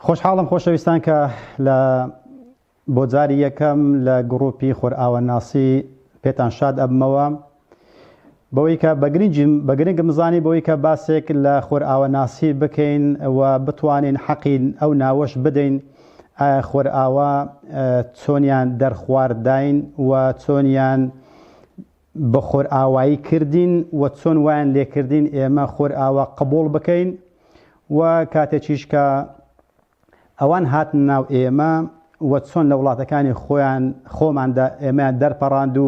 خۆشحاڵم خۆشەویستان کە لە بۆ جاری یەکەم لە گڕوپی خۆرئاوەناسی پێتان شاد ئەبمەوە بەوەی کە بەگرنگم زانی بەوەی کە باسێک لە خۆرئاوەناسی بکەین و بتوانین حەقی ئەو ناوەش بدەین خۆرئاوە چۆنیان دەرخوارداین و چۆنیان بە خۆرئاوایی کردین و چۆن وایان لێکردین ئێمە خۆرئاوە قبوڵ بکەین و کاتێکیش کە ئەوان هاتن ناو ئێمە و چۆن لە وڵاتەکانی خۆماندا ئێمەیان دەرپەڕاند و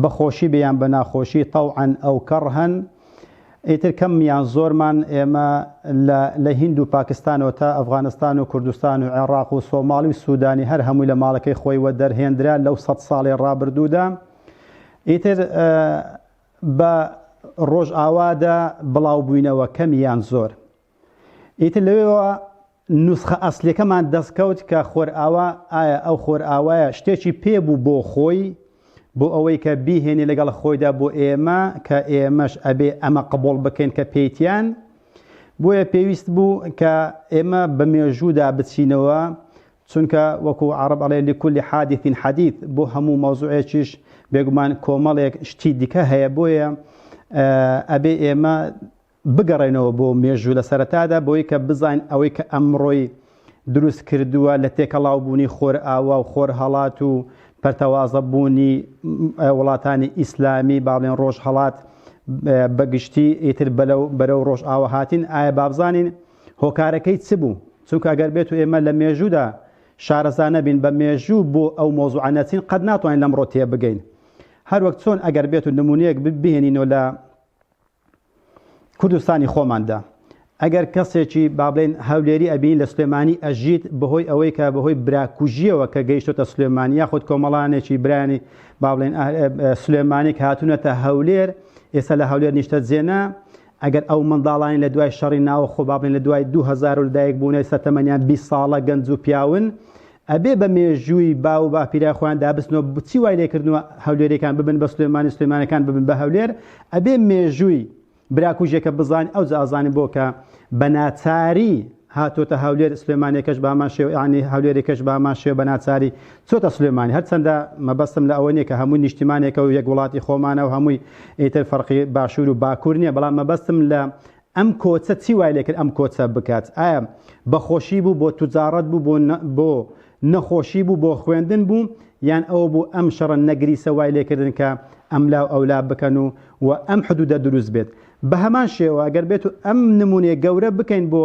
بەخۆشی بێیان بە ناخۆشی تەوعەن ئەو کەڕهەن ئیتر کەمیان زۆرمان ئێمە لە هیند و پاکستانەوە تا ئەفغانستان و کوردستان و عێراق و سۆماڵی و سوودانی هەر هەمووی لە ماڵەکەی خۆی وە دەرهێنرا لەو 100 ساڵی ڕابردوودا ئیتر بە ڕۆژئاوادا بڵاوبووینەوە کەمیان زۆر ئیتر لەوێەوە نوسخە ئەسلەکەمان دەستکەوت کە خۆرئاوە ئایا ئەو خۆرئاوایە شتێکی پێبوو بۆ خۆی بۆ ئەوەی کە بیهێنی لەگەڵ خۆیدا بۆ ئێمە کە ئێمەش ئەبێ ئەمە قبوڵ بکەین کە پێیتیان بۆیە پێویست بوو کە ئێمە بە مێژوودا بچینەوە چونکە وەکو عەرەب ئەڵێ لكل حادث حديث بۆ هەموو مەوزوعێکیش بێگومان کۆمەڵێک شتی دیکە هەیە بۆیە ئەبێ ئێمە بگەڕێنەوە بۆ مێژوو لە سەرەتادا بۆی کە بزانین ئەوەی کە ئەمڕۆی دروست کردووە لە تێکەڵاوبوونی خۆرئاوا و خۆرهەڵات و پەرتەوازەبوونی وڵاتانی ئیسلامی با بڵێن ڕۆژهەڵات بەگشتی ئیتر بەرەو ڕۆژئاوا هاتین ئایا بابزانین هۆکارەکەی چ بوو چونکە ئەگەر بێت و ئێمە لە مێژوودا شارەزا نەبین بە مێژوو بۆ ئەو مۆزوعە نەچین قەت ناتوانین لەمڕۆ تێبگەین هەروەک چۆن ئەگەر بێت و نمونەیەک بهێنینەوە لە کوردستانی خۆماندا ئەگەر کەسێکی با بڵێن هەولێری ئەبین لە سلێمانی ئەژیت بەهۆی ئەوەی کە بەهۆی براکوژیەوە کە گەیشتۆتە سلێمانی یاخود کۆمەڵانێکی برانی با بڵێن سلێمانی کە هاتوونەتە هەولێر ئێستا لە هەولێر نیشتە جێنا ئەگەر ئەو منداڵانی لە دوای شەڕی ناوەخۆ با بڵێن لە دوای 2000 لەدایک بوون ئێستا تەمەنیان 20 ساڵە گەنج و پیاون ئەبێ بە مێژووی با و باپیرای خۆیان دابستنەوە چی وای لێکردنەوە هەولێریەکان ببن بە سلێمانی سلێمانەکان ببن بە هەولێر ئەبێ مێژووی براکوژێکە بزانین ئەو ئازانین بۆ کە بە ناچاری هاتۆتە هەولێر سلێمانێکەش بامان شێ ینی هەولێرێکەش بامان شێ بە ناچاری چۆتە سلێمانی هەرچەندە مەبەستم لە ئەوە نیە کە هەمووی نیشتیمانێکە و یەک وڵاتی خۆمانە و هەمووی ئیتر فەرقی باشوور و باکوور نییە بەڵام مەبەستم لە ئەم کۆچە چی وای لێکرد ئەم کۆچە بکات ئایا بەخۆشی بوو بۆ توجارەت بوو بۆ نەخۆشی بوو بۆ خوێندن بوو یان ئەوە بوو ئەم شەڕە نەگریسە وای لێکردن کە ئەملا و ئەولا بکەن و ئەم حدودە دروست بێت بە هەمان شێوە ئەگەر بێت و ئەم نمونێ گەورە بکەین بۆ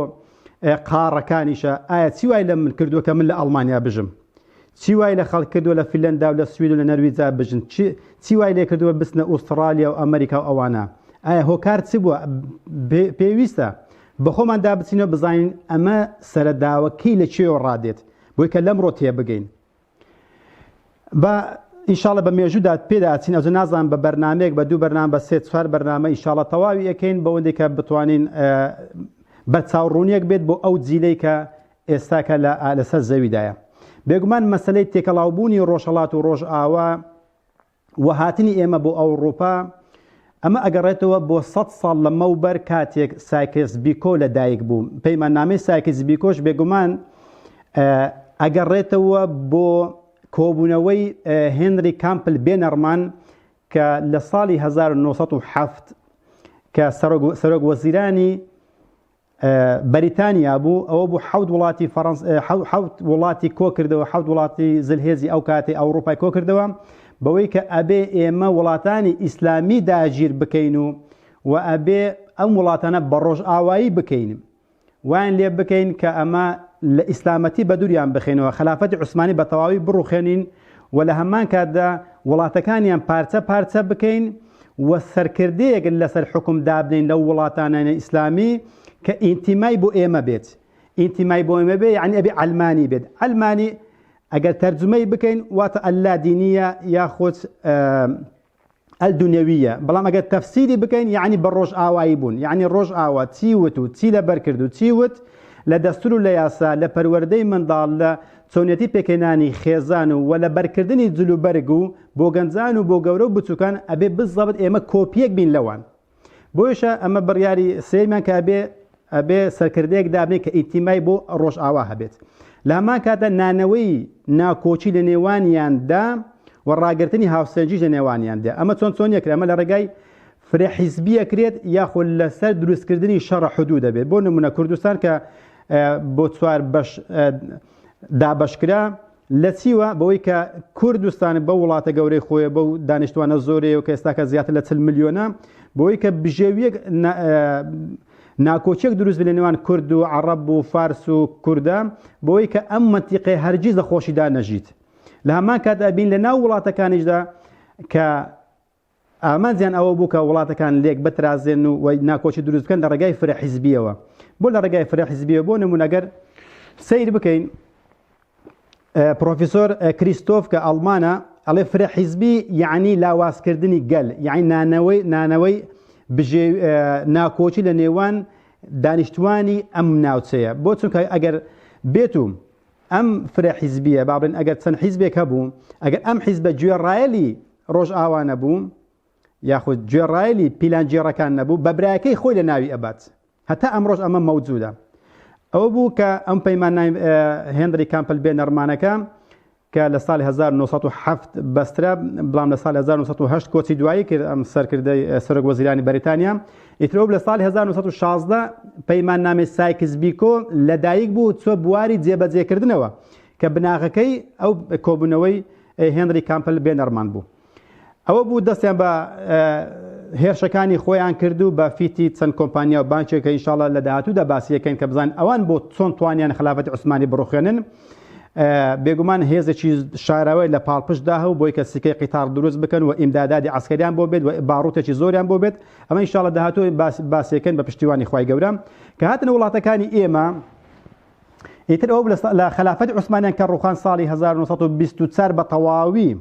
قاڕەکانیشە ئایا چی وای لە من کردووە کە من لە ئەڵمانیا بژم چی وای لە خەڵک کردووە لە فینلەندا و لە سوید و لە نەرویجا بژن چی وای لێ کردووە بستنە ئوسترالیا و ئەمریکا و ئەوانە ئایا هۆکار چی بووە پێویستە بە خۆمان دابچینەوە بزانین ئەمە سەرەداوەکەی لە چێوە ڕادێت بۆی کە لەمڕۆ تێبگەین بە ئینشاڵە بە مێژوودا پێداچین ئەوزە نازان بە بەرنامەیەک بە دوو بەرنامە بە 3-4 بەرنامە ئینشاڵە تەواوی یەکەین بەوەندێک کە بتوانین بە چاوڕوونیەک بێت بۆ ئەو جیلەی کە ئێستاکە لەسەر زەویدایە بێگومان مەسەلەی تێکەڵاوبوونی ڕۆژهەڵات و ڕۆژئاوا و هاتنی ئێمە بۆ ئەوروپا ئەمە ئەگەڕێتەوە بۆ 100 ساڵ لەمەوبەر کاتێک سایکس بیکۆ لەدایک بوو پەیماننامەی سایکس بیکۆش بێگومان ئەگەڕێتەوە بۆ کۆبوونەوەی هێنری کامپل بێنەرمان کە لە ساڵی 1970 کە سەرۆک وەزیرانی بەریتانیا بوو ئەوە بوو 7 وڵاتی کۆ کردەوە 7 وڵاتی زلهێزی ئەو کاتی ئەوروپای کۆ کردەوە بەوەی کە ئەبێ ئێمە وڵاتانی ئیسلامی داگیر بکەین و ئەبێ ئەم وڵاتانە بە ڕۆژئاوایی بکەین وایان لێ بکەین کە ئەمە لە ئیسلامەتی بە دووریان بخێنەوە خلافەتی عوسمانی بە تەواوی بڕوخێنین و لە هەمان کاتدا وڵاتەکانیان پارچە پارچە بکەین و سەرکردەیەک لەسەر حکم دابنین لەو وڵاتانە ئیسلامی کە ئینتیمای بۆ ئێمە بێت ئینتیمای بۆ ئێمە بێ یعنی ئەبێ ئەلمانی بێت ئەلمانی ئەگەر تەرجمەی بکەین واتە ئەلادینیە یاخود ئەلدونەویە بەڵام ئەگەر تەفسیری بکەین یعنی بە ڕۆژئاوایی بوون یعنی ڕۆژئاوا چی وت و چی لەبەر کرد و چی وت لە دەستور و لە یاسا لە پەروەردەی منداڵ لە چۆنیەتی پێکەنانی خێزان و لە بەرکردنی جلوبەرگ و بۆ گەنجان و بۆ گەورە و بچووکان ئەبێ بزەبت ئێمە کۆپیەک بین لەوان بۆیشە ئەمە بڕیاری سێمان کە ئەبێ ئەبێ سەرکردەیەک دابنێت کە ئیتیمای بۆ ڕۆژئاوا هەبێت لە هەمان کاتە نانەوەی ناکۆچی لە نێوانیاندا و ڕاگررتنی هاوسەنجی لە نێوانیاندا ئەمە چۆن یەکرا ئەمە لە ڕێگای فرەحیزبیە کرێت یاخود لەسەر دروستکردنی شەڕە حدود دەبێت بۆ نمونە کوردستان کە بۆ چوار بەش دابەشکرا لە چیوە بەوەی کە کوردستان بە وڵاتە گەورەی خۆی بەو دانیشتوانە زۆرەیە و کە ئێستاکە زیاتر لە 40 میلیۆنە بۆی کە بژێویەک ناکۆچێک دروست لە نێوان کورد و عەرەب و فارس و کوردە بۆی کە ئەم منتیقەی هەرگیز لە خۆشیدا نەژیت لە هەمان کاتدا بین لە ناو وڵاتەکانیشدا کە ئامانجیان ئەوە بوو کە وڵاتەکان لێک بترازێن و ناکۆچی دروست بکەن لە ڕێگای فرەحیزبیەوە بۆ لە ڕێگای فرەحیزبیەوە بۆ نمونەگەر سیر بکەین پرۆفیسۆر کریستۆف کە ئەڵمانە ئەڵێ فرەحیزبی یعنی لاوازکردنی گەل یعنی نانەوەی ناکۆچی لە نێوان دانیشتوانی ئەم ناوچەیە بۆ چونکە ئەگەر بێت و ئەم فرەحیزبیە با بڵێن ئەگەر چەند حیزبێک هەبوو ئەگەر ئەم حیزبە گوێڕایەلی ڕۆژئاوا نەبوو یاخود گوێڕایەلی پیلانجێڕەکان نەبوو بە برایەکەی خۆی لە ناوی ئەبات هەتا ئەمڕۆژ ئەمە مەوجودە ئەوە بوو کە ئەم پەیمان هێنری کامپل بێ نەرمانەکە کە لە ساڵی 1970 بەسترا بڵام لە ساڵی 1970 کۆچی دوایی کرد ئەم سەرکردەی سەرۆک وەزیرانی بەریتانیا ئیترۆ لە ساڵی 1916 پەیمان نامەی سایکس بیکۆ لەدایک بوو چۆ بواری جێبەجێکردنەوە کە بناغەکەی ئەو کۆبوونەوەی هێنری کامپل بێ نەرمان بوو ئەوە بوو دەستیان بە هێرشەکانی خۆیان کردو بە فیتی چەند کۆمپانیا و بانکێکە ئینشاڵڵا لە داهاتوودا باسیەکەین کە بزان ئەوان بۆ چۆن توانیان خلافەتی عوسمانی بڕوخێنن بێگومان هێزێکی شاراوی لە پاڵپشتدا هەبوو بۆی کە سکەی قیتار دروست بکەن و ئیمدادادی عەسکەریان بۆ بێت و باڕوتێکی زۆریان بۆ بێت ئەمە ئینشاڵڵا داهاتوو باسیەکەین بە پشتیوانی خوای گەورە کە هاتنە وڵاتەکانی ئێمە ئیتر ئەو لە خلافەتی عوسمانیان کە ڕوخان ساڵی 1924 بە تەواوی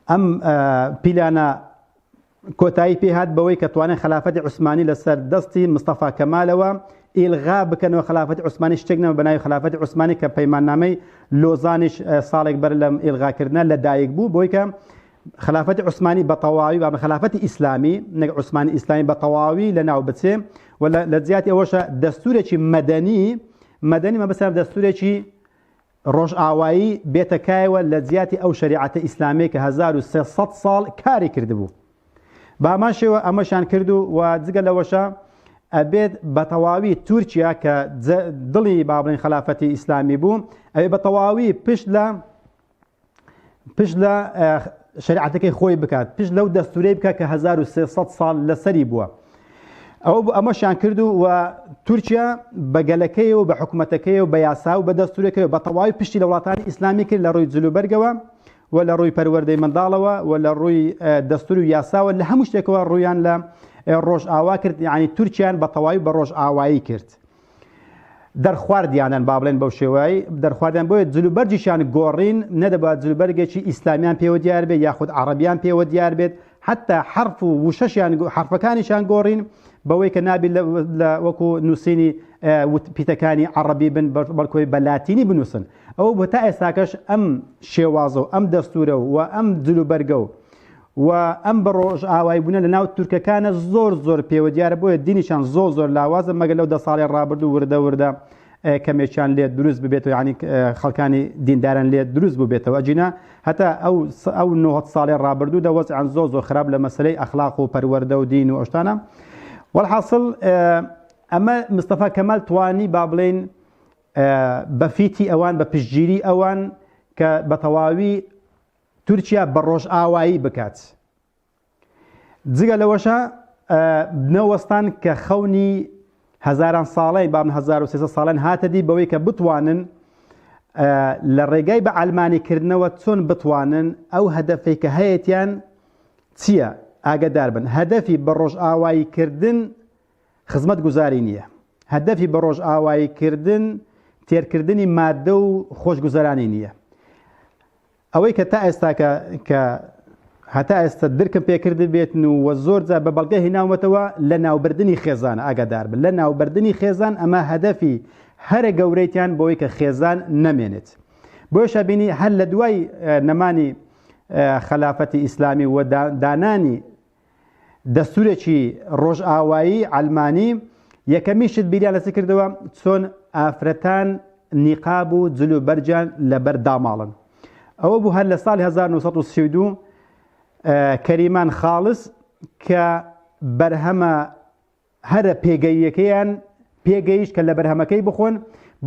ئەم پیلانە کۆتایی پێهات بەوەی کە توانێت خلافەتی عوسمانی لەسەر دەستی مستەفا کەمالەوە ئیلغا بکەنەوە خلافەتی عوسمانی شتێک نەما بەناوی خلافەتی عوسمانی کە پەیماننامەی لۆزانیش ساڵێک بەر لەم ئیلغاکردنە لەدایک بوو بۆی کە خلافەتی عوسمانی بە تەواوی بە خلافەتی ئیسلامی نەک عوسمانی ئیسلامی بە تەواوی لەناو بچێ و لە جیاتی ئەوەشە دەستورێکی مەدەنی مەبەستە دەستورێکی ڕۆژئاوایی بێتەکایەوە لە جیاتی ئەو شەریعەتە ئیسلامی کە 1300 ساڵ کاری کردبوو بامان شێوە ئەمەشان کردو و جگە لەوەشە ئەبێت بە تەواوی تورکیا کە دڵی با بڵێن خلافەتی ئیسلامی بوو ئەبێت بە تەواوی پشت لە شەریعەتەکەی خۆی بکات پشت لەو دەستورەی بکات کە 1300 ساڵ لەسەری بووە ئەمەشیان کردو و تورکیا بە گەلەکەی و بە حکوومەتەکەی و بە یاسا و بە دەستورەکەی و بە تەواوی پشتی لە وڵاتانی ئیسلامی کرد لە ڕووی جلوبەرگەوە و لە ڕووی پەروەردەی منداڵەوە و لە ڕووی دەستور و یاساوە لە هەموو شتێکەوە ڕوویان لە ڕۆژئاوا کرد یعنی تورکیان بە تەواوی بە ڕۆژئاوایی کرد دەرخواردیانن با بڵێن بەو شێوەیە دەرخواردیان بۆیە جلوبەرجیشان گۆڕین نەدەبات جلوبەرگێکی ئیسلامیان پێوە دیار بێت یاخود عەرەبیان پێوە دیار بێت حتا حرف و وشەشیان حرفەکانیشان گۆڕین بەوەی کە نابێت لە وەکو نووسینی پیتەکانی عەرەبی بن بەڵکۆی بە لاتینی بنووسن ئەوە بۆ تا ئێستاکەش ئەم شێوازە و ئەم دەستورە و ئەم جلوبەرگە و ئەم بە ڕۆژئاوایی بوونە لە ناو تورکەکانە زۆر پێوە دیارە بۆیە دینیشان زۆر لاوازە مەگەر لەو 10 ساڵی ڕابردوو وردە کەمێکیان لێت دروست ببێتەوە یعنی خەڵکانی دینداران لێت دروست ببێتەوە ئەجینا هەتا ئەو 90 ساڵی ڕابردوو دەوەزعان زۆر خراپ لە مەسلەی ئەخلاق و پەروەردە و دین و ئەشتانە والحاصل ئەمە مستەفا کەمال توانی با بڵێن بە فیتی ئەوان بە پشتگیری ئەوان کە بە تەواوی تورکیا بە ڕۆژئاوایی بکات جگە لەوەشە بنەوەستان کە خەونی هەزاران ساڵی بام 1300 ساڵان هاتەدی بەوەی کە بتوانن لە ڕێگای بە ئەلمانیکردنەوە چۆن بتوانن ئەو هەدەفەی کە هەیەیان چییە ئاگدار بن هەدەفی بە ڕۆژئاواییکردن خزمەت گوزاری نییە هەدەفی بە ڕۆژئاواییکردن تێرکردنی مادە و خۆشگوزەرانی نییە ئەوەی کە تا ئێستا کە هەتا ئێستا درکم پێکرد بێتن و زۆر جا بە بەڵگە هێناوەتەوە لە ناوبردنی خێزانە ئاگادار بن لە ناوبردنی خێزان ئەمە هەدەفی هەرە گەورەیتیان بۆی کە خێزان نەمێنێت بۆیە بینی هەر لە دوای نەمانی خلافەتی ئیسلامی و دانانی دەستورێکی ڕۆژئاوایی ئەلمانی یەکەمیشت بیریان لەچ کردەوە چۆن ئافرەتان نیقاب و جلو بەرجیان لەبەر داماڵن. ئەوە بوو هەر لە ساڵی 1932 کەریمان خاڵس کە بەرهەمە هەرە پێگەیەکەیان پێگەیشت کە لە بەرهەمەکەی بخۆن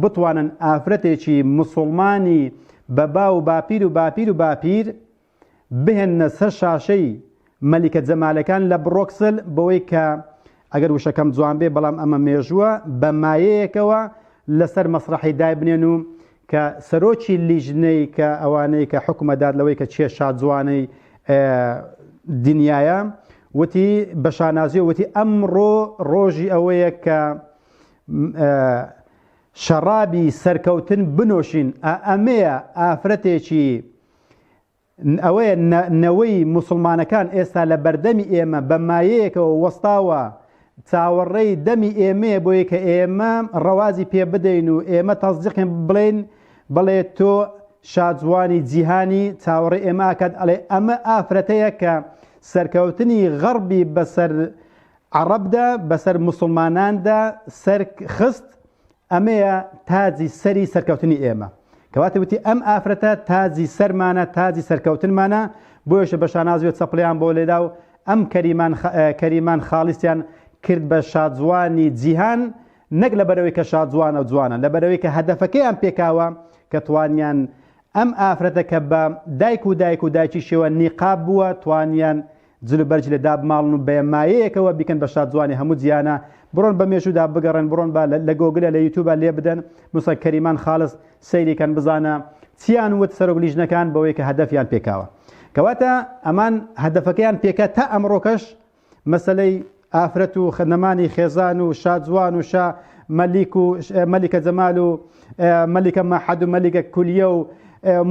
بتوانن ئافرەتێکی مسڵمانی بە باو و باپیر و باپیر و باپیر بهێنە سەر شاشەی مەلیکە جەمالەکان لە بڕۆکسل بەوەی کە ئەگەر وشەکەم جوان بێ بەڵام ئەمە مێژووە بە مایەیەکەوە لەسەر مەسرحی دایبنێن و کە سەرۆکی لیژنەی کە ئەوانەی کە حکومەدات لەوەی کە چێ شاد جوانەی دنیاە وتی بە شانازی وتی ئەمڕۆ ڕۆژی ئەوەیە کە شەرابی سەرکەوتن بنۆشین ئەمەیە ئافرەتێکی ئەوەیە نەوەی مسلمانەکان ئێستا لە بەردەمی ئێمە بە مایەیەکەوە وەستاوە چاوەڕێی دەمی ئێمەیە بۆیە کە ئێمە ڕەوازی پێ بدەین و ئێمە تەزدیقین بڵێن بڵێ تۆ شادجوانی جیهانی چاوەڕێ ئێمە ئاکات ئەڵێ ئەمە ئافرەتەیە کە سەرکەوتنی غەربی بەسەر عەرەبدا بەسەر مسلماناندا سەرخست ئەمەیە تاجی سەری سەرکەوتنی ئێمە کەواتە وتی ئەم ئافرەتە تاجی سەرمانە تاجی سەرکەوتنمانە بۆیشە بە شانازوێت چەپڵیان بۆ لێدا و ئەم کەریمان خاڵیسیان کرد بە شادجوانی جیهان نەک لەبەرەوەی کە شادجوانە و جوانە لەبەرەوەی کە هەدەفەکەیان پێکاوە کە توانیان ئەم ئافرەتە کە بە دایک و دایکی شێوە نیقاب بووە توانیان جلوبەرج لە دابماڵن و بەمایەیەکەوە بیکەن بە شادجوانی هەموو جیانە بڕۆن بە مێژوودا بگەڕن بڕۆن لە گۆگلە لە یوتیوبە لێ بدەن موسا کەریمان خاڵس سەیریکەن بزانە چیان وت سەرۆک لیژنەکان بەوەی کە هەدەفیان پێکاوە کەواتە ئەمان هەدەفەکەیان پێکە تا ئەمڕۆکەش مەسەلەی ئافرەت و خەنەمانی خێزان و شادجوان و شا مەلیکە جەمال و مەلیکە مەحەد و مەلیکە کولیە و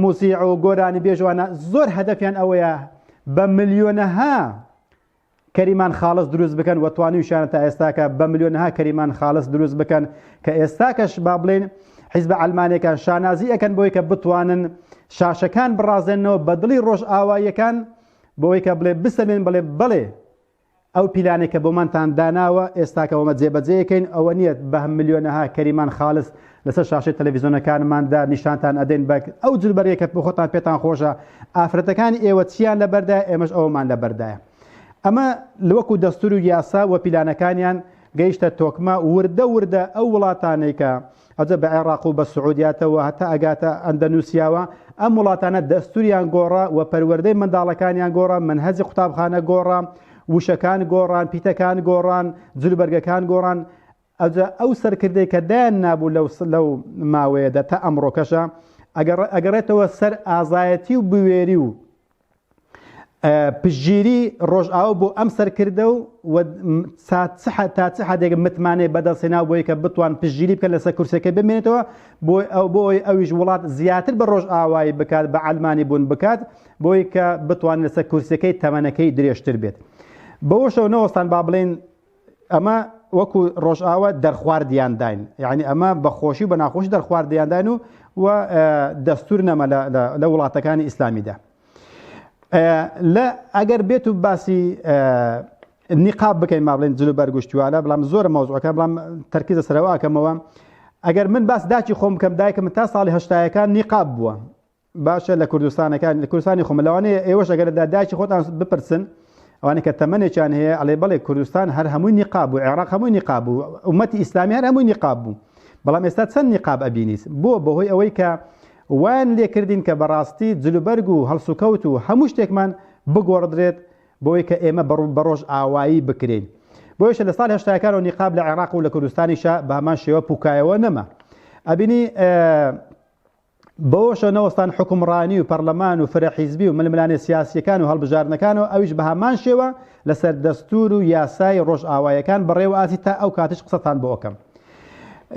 موسیع و گۆرانی بێژوانە زۆر هەدەفیان ئەوەیە بە ملیۆنەها کەریمان خاڵس دروست بکەن و توانیویشیانە تا ئێستاکە بە ملیۆنەها کەریمان خاڵس دروست بکەن کە ئێستاکەش با بڵێن حیزب عەلمانیەکان شانازی ئەکەن بۆی کە بتوانن شاشەکان بڕازێنەوە بە دڵی ڕۆژ ئاواییەکان بۆی کە بڵێ بسەمێن بڵێ بڵێ ئەو پیلانێک کە بۆمانتان داناوە ئێستاکەوەمە جێبەجێیەکەین ئەوە نییە بە ملیۆنەها کەریمان خاڵس لەسەر شاشەی تەلەڤیزیۆنەکانماندا نیشانتان ئەدەین بە ئەو جلبەرێکە بۆ خۆتان پێتان خۆشە ئافرەتەکانی ئێوە چیان لەبەردایە ئێمەش ئەوەمان لەبەردایە ئەمە لەوەکو دەستور و یاسا و پیلانەکانیان گەیشتە تۆکمە وردە ئەو وڵاتانەی کە ئەوجە بە عێراق و بە سعودیاتەوە هەتا ئەگاتە ئەندەنووسیاوە ئەم وڵاتانە دەستوریان گۆڕا و پەروەردەی منداڵەکانیان گۆڕا منهەجی قوتابخانە گۆڕا وشەکان گۆڕان پیتەکان گۆڕان جلوبەرگەکان گۆڕان ئەو سەرکردەی کە دایان نابوو لەو ماوەیەدا تا ئەمڕۆکەشە ئەگەڕێتەوە سەر ئازایەتی و بوێری و پشگیری ڕۆژئاو بۆ ئەم سەرکردە و تا چ حدێک متمانێ بەدەستهێنا بۆی کە بتوان پشگیری بکەن لەسەر کورسەکە بمێنێتەوە بۆی ئەویش وڵات زیاتر بە ڕۆژ ئاوایی بکات بە عەلمانی بوون بکات بۆی کە بتوان لەسەر کورسەکەی تەمەنەکەی درێژتر بێت بەوەشەوە نەوەستان با بڵێن ئەمە وەکو ڕۆژئاوە دەرخواردیان داین یعنی ئەمە بە خۆشی بە ناخۆشی دەرخواردیان داین و دەستور نەمە لە وڵاتەکانی ئیسلامیدا ئەگەر بێت و باسی نیقاب بکەین ما بڵێن جلوبەر گوشتیوانە بەڵام زۆر مەوزوعەکە بەڵام تەرکیزە سەرەوەکەمەوە ئەگەر من باس داچی خۆم بکەم دایکم تا ساڵی هەشتایەکان نیقاب بووە باشە لە کوردستانی خۆم لەوانەیە ئێوەش ئەگەر داچی خۆتان بپرسن ئەوانە کە تەمەنێکیان هەیە ئەڵێ بەڵێ کوردستان هەر هەمووی نیقاب بوو عێراق هەمووی نیقاب بوو ئومەتی ئیسلامی هەر هەمووی نیقاب بوو بەڵام ئێستا چەند نیقاب ئەبینیت بەهۆی ئەوەی کە وان لێکردین کە بەڕاستی جلوبەرگ و هەڵسوکەوت و هەموو شتێکمان بگۆڕدرێت بۆی کە ئێمە بە ڕۆژ ئاوایی بکرێن بۆیشە لە ساڵی هەشتاکانەوە نیقاب لە عێراق و لە کوردستانیشە بە هەمان شێوە پوکایەوە نەما ئەبینی بەوەشە نەوەستان حکومڕانی و پەرلەمان و فرەحیزبی و ململانێ سیاسیەکان و هەڵبژاردنەکانەوە ئەویش بە هەمان شێوە لەسەر دەستور و یاسای ڕۆژ ئاوایەکان بەڕێوە ئاسی تا ئەو کاتش قسەتان بۆ ئەەکەم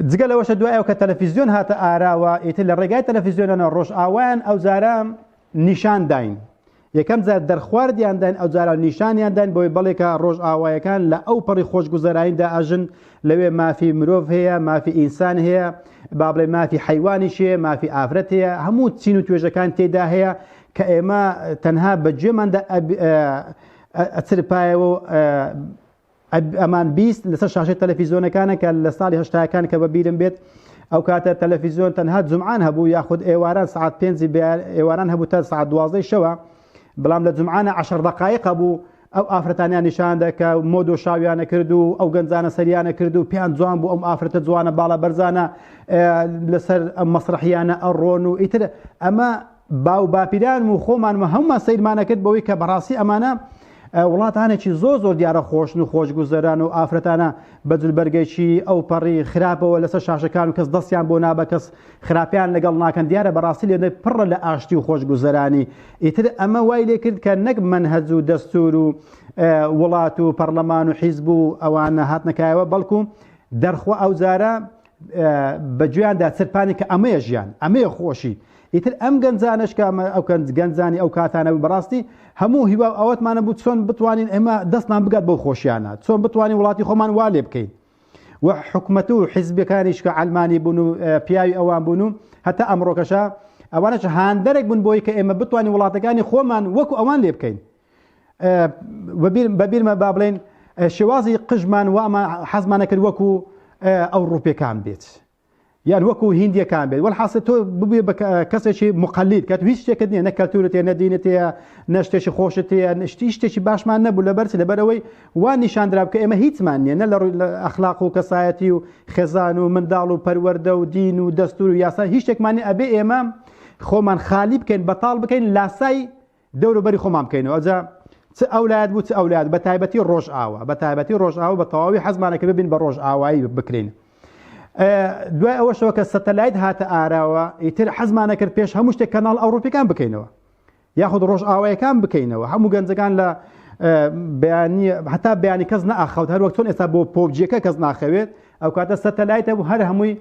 جگە لەوەشە دوایەوە کە تەلەڤیزیۆن هاتە ئاراوە ئیتر لە ڕێگای تەلەڤیزیۆنە ڕۆژ ئاوایان ئەو جارە نیشان داین یەکەم جار دەرخواردیان داین ئەو جارە نیشانیان داین بۆی بەڵێکە ڕۆژ ئاوایەکان لە ئەو پەڕی خۆشگوزەراییدا ئاژن لەوێ مافی مرۆڤ هەیە مافی ئینسان هەیە با بڵێ مافی حیوانیش هەیە مافی ئافرەت هەیە هەموو چین و توێژەکان تێدا هەیە کە ئێمە تەنها بەگوێماندا ئەچرپایەوە و ئەمان بیست لەسەر شاشەی تەلەڤیزیۆنەکانە کە لە ساڵی هەشتاکان کە بەبیرم بێت ئەو کاتە تەلەڤیزیۆن تەنها جومعان هەبوو یاخود ئێواران سعات 5 ئێواران هەبوو تا سعات 12 شەوە بەڵام لە جومعانە 10 دقایق هەبوو ئەو ئافرەتانیان نیشاندا کە مۆد و شاویانە کرد و ئەو گەنجانە سەریانە کرد و پیان جوان بوو ئەم ئافرەتە جوانە باڵە بەرزانە لەسەر ئەم مەسرحیانە ئەڕۆن و ئیتر ئەمە باو باپیران و خۆمانمە هەمومان سەیرمانە کرد بەوەی کە بەڕاستی ئەمانە وڵاتانێکی زۆر دیارە خۆشن و خۆشگوزەران و ئافرەتانە بەجلبەرگەیکی ئەو پەڕی خراپەوە لەسەر شاشەکان و کەس دەستیان بۆ نابە کەس خراپیان لەگەڵ ناکەن دیارە بەڕاستی لێنە پڕە لە ئاشتی و خۆشگوزەرانی ئیتر ئەمە وای لێ کرد کە نەک منهەج و دەستور و وڵات و پەرلەمان و حیزب و ئەوانە هاتنەکایەوە بەڵکو دەرخوا ئەو جارە بەگوێیاندا چرپانی کە ئەمەیە ژیان ئەمەیە خۆشی ئیتر ئەم گەنجانش کە ئەو گەنجانی ئەو کاتانە بەڕاستی هەموو هیوا ئەوەتمانە بوو چۆن بتوانین ئێمە دەستمان بگات بەو خۆشیانە چۆن بتوانین وڵاتی خۆمان وا لێ بکەین و حکومەت و حیزبەکانیش کە عەلمانی بوون و پیاوی ئەوان بوون و هەتا ئەمڕۆکەشە ئەوانەش هاندەرێک بوون بۆی کە ئێمە بتوانین وڵاتەکانی خۆمان وەکو ئەوان لێ بکەین بەبیرمە با بڵێن شێوازی قژمان وامە حەزمانە کرد وەکو ئەوروپیەکان بێت یان وەکو هیندیەکان بێت وەڵحاسە تۆ ببێ بە کەسێکی مقلید کە هیچ شتێکت نییە نە کەلتورت هەیە نە دینت هەیە نە شتێکی خۆشت هەیە شتێکی باشمان نەبوو لەبەرچ لەبەرەوەی وان نیشاندرا بکە ئێمە هیچمان نییە نە لە ڕووی ئەخلاق و کەسایەتی و خێزان و منداڵ و پەروەردە و دین و دەستور و یاسا هیچ شتێکمان نییە ئەبێ ئێمە خۆمان خالی بکەین بەتاڵ بکەین لاسای دەوروبەری خۆمان بکەینەوە ئەجا چ ئەولاد بوو چ ئەولاد بە تایبەتی ڕۆژئاوا بە تایبەتی ڕۆژئاوا بە تەواوی حەزمانە کە ببین بە ڕۆژئاوایی بکرین دوای ئەوەشەوە کە سەتەلایت هاتە ئاراوە ئیتر حەزمانە کرد پێش هەموو شتێک کەناڵ ئەوروپیەکان بکەینەوە یاخود ڕۆژئاوایەکان بکەینەوە هەموو گەنجەکان لە بەیانی هەتا بەیانی کەس نەئاخەوت هەروەک چۆن ئێستا بۆ پۆبجیەکە کەس ناخەوێت ئەو کاتە سەتەلایتە بوو هەر هەمووی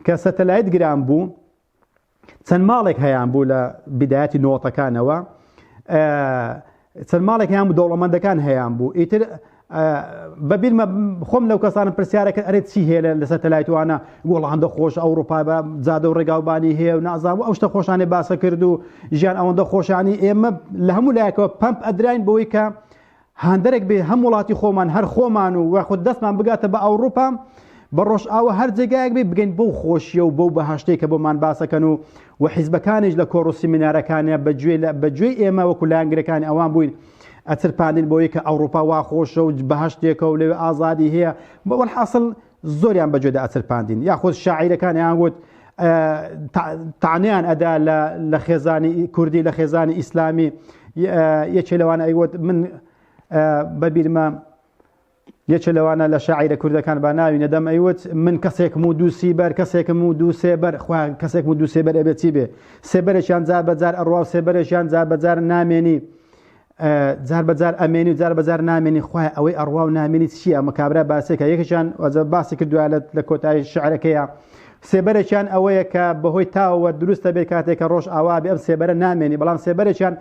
کە سەتەلایت گران بوو چەند ماڵێک هەیان بوو لە بیدایەتی نۆتەکانەوە چەند ماڵێک هەیان بوو دەوڵەمەندەکان هەیان بوو ئیتر بەبیرمە خۆم لەو کەسانم پرسیارەکە ئەرێت چی هەیە لە سەتەلایتوانە وەڵاندە خۆش ئەوروپا بە جادە و ڕێگاوبانی هەیە و نازانم ئەو شتە خۆشانێ باسە کرد و ژیان ئەوەندە خۆشانی ئێمە لە هەموو لایەکەوە پەمپ ئەدراین بەوەی کە هاندەرێک بێ هەم وڵاتی خۆمان هەر خۆمان و وەخود دەستمان بگاتە بە ئەوروپا بە ڕۆژئاوا هەر جێگایەک بێ بگەین بەو خۆشیە و بەو بەهەشتەی کە بۆمان باسەکەن و حیزبەکانیش لە کۆڕ و سیمینارەکانیە بەگوێی ئێمە وەکو لایەنگرەکانی ئەوان بووین ئەچرپاندین بۆی کە ئەوروپا وا خۆشە و بەهەشتێکە و لەوێ ئازادی هەیە بەوەڵحاصل زۆریان بەگوێدا ئەچرپاندین یاخۆت شاعیرەکانیان گوت تعنیان ئەدا لە خێزانی کوردی لە خێزانی ئیسلامی یەکێ لەوانە ئەیوت من بەبیرمە یەکێ لەوانە لە شاعیرە کوردەکان با ناوی نەدەم ئەیوت من کەسێکم و دوو سیبەر کەسێکم و دوو سێبەر کەسێکم و دوو سێبەر ئەبێت چی بێ سێبەرێکیان جار بەجار ئەڕوا و سێبەرێکیان جار بەجار نامێنی جار بەجار ئەمێنی و جار بەجار نامێنی خوای ئەوەی ئەڕوا و نامێنی چییە مەکابرا باسێکە یەکێکیان باسی کردووە لە کۆتایی شعرەکەیە سێبەرێکیان ئەوەیە کە بەهۆی تاوە دروستە بێت کاتێککە ڕۆژ ئاوا بێ ئەم سێبەرە نامێنی بەڵام سێبەرێکیان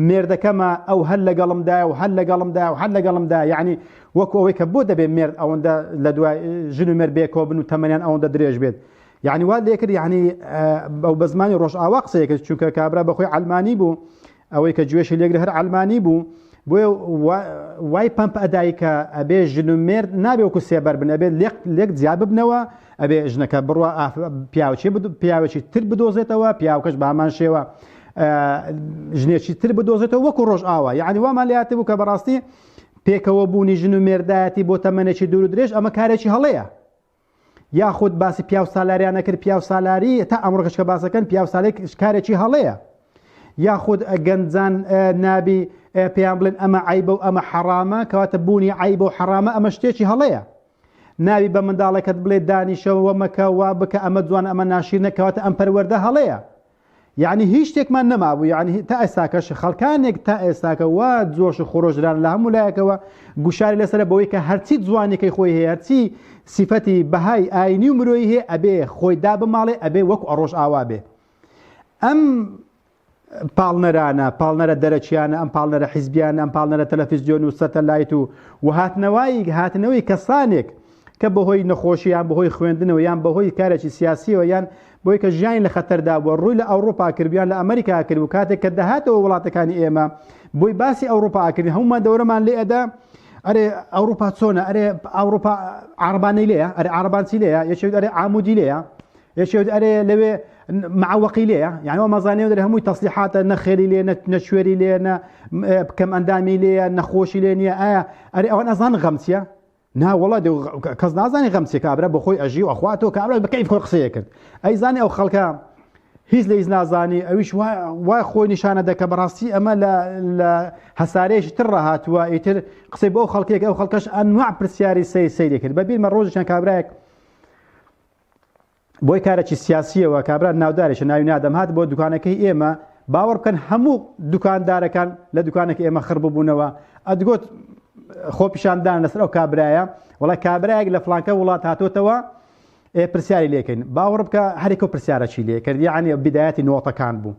مێردەکەمە ئەو هەر لەگەڵمدایە و هەر لەگەڵمدا و هەر لەگەڵمدا یعنی وەکو ئەوەی کە بۆ دەبێت مێرد ئەوەندە لە دوای ژن و مێرد بێکۆ بن و تەمەنیان ئەوەندە درێژ بێت یعنی وا لێ کرد یعنی ئەو بە زمانی ڕۆژ ئاوا قسەیەکە چونکە کابرا بەخۆی عەلمانی بوو ئەوەی کە گوێشی لێگر هەر عەلمانی بوو بۆیە وای پەمپ ئەدای کە ئەبێ ژن و مێرد نابێ وەکو سێبەر بن ئەبێ لێک جیا ببنەوە ئەبێ ژنەکە بڕوە پیاوێکی تر بدۆزێتەوە پیاوکەش بامان شێوە ژنێکی تر بدۆزێتەوە وەکو ڕۆژ ئاوا یعنی وامان لێهاتێ بوو کە بەڕاستی پێکەوە بوونی ژن و مێردایەتی بۆ تەمەنێکی دوور و درێژ ئەمە کارێکی هەڵەیە یاخود باسی پیاو سالاریانە کرد پیاو سالاری تا ئەمڕۆکەش کە باسەکەن پیاو ساڵێک کارێکی هەڵەیە یاخود گەنجان نابی پێیان بڵێن ئەمە عیبە و ئەمە حەرامە کەواتە بوونی عیبە و حەرامە ئەمە شتێکی هەڵەیە ناوی بە منداڵەکەت بڵێ دانیشەوە مەکە وا بکە ئەمە جوان ئەمە ناشیر نەکەواتە ئەم پەروەردە هەڵەیە یعنی هیچ شتێکمان نەمابوو یعنی تا ئێستاکەش خەڵکانێک تا ئێستاکە وا جۆش و خۆرۆژران لە هەموو لایەکەوە گوشاری لەسەر بەوەی کە هەرچی جوانێکی خۆی هەیە هەرچی سیفەتی بەهای ئاینی و مرۆیی هەیە ئەبێ خۆی دا بماڵێ ئەبێ وەکو ئەڕۆژ ئاوا بێ ئەم پاڵنەرە دەرەچیانە ئەم پاڵنەرە حیزبیانە ئەم پاڵنەرە تەلەڤیزیۆن و سەتەلایت و هاتنەوەی کەسانێک کە بەهۆی نەخۆشییان بەهۆی خوێندنەوە یان بەهۆی کارێکی سیاسیەوە یان بۆی کە ژیانی لە خەتەردا بووە ڕووی لە ئەوروپا کردیان لە ئەمریکا کرد و کاتێک کە دەهاتەوە وڵاتەکانی ئێمە بۆی باسی ئەوروپا کردی هەمومان دەورەمان لێ ئەدا ئەرێ ئەوروپا چۆنە ئەرێ ئەوروپا عربانەی لەیە ئەرێ عربانسی لەیە یەکێت ئەرێ عامودی لەیە یەکێت ئەرێ لەوێ معوەقی لەیە یعنی ئەوە مەزانێ دەرێ هەمووی تەسلیحاتە نەخێری لێ نەشوێری لێ کەم ئەندامی لێیە نەخۆشی لێ نییە ئایا ئەرێ ئەوە نەزان غەمچیە ناوەڵا کەس نازانی غەمچی کابرا بە خۆی ئەژی و ئەخواتەوە کابرا بەکەیف خۆی قسەیە کرد ئەی زانی ئەو خەڵکە هیچ لە هیچ نازانی ئەویش وای خۆی نیشانە دەکە بەڕاستی ئەمە لە هەسارەیەشی تر ڕاهاتووە ئیتر قسەی بۆ خەڵکێک ئەو خەڵکەش ئەنواع پرسیاری سەیری کرد بەبیرمە ڕۆژێکیان کابرایەک بۆی کارێکی سیاسیەوە کابرا ناودارێکە ناوی نادەم هات بۆ دوکانەکەی ئێمە باوەڕ بکەن هەموو دوکاندارەکان لە دوکانێکی ئێمە خڕ ببوونەوە ئەدگوت خۆ پیشاندان لەسەر ئەو کابرایە وڵای کابراایەک لە فڵانکە وڵات هاتۆتەوە پرسیاری لێکەین باوەڕ بکە هەرێکە پرسیارەکی لێ کرد یعنی بدایەتی نۆتەکان بوو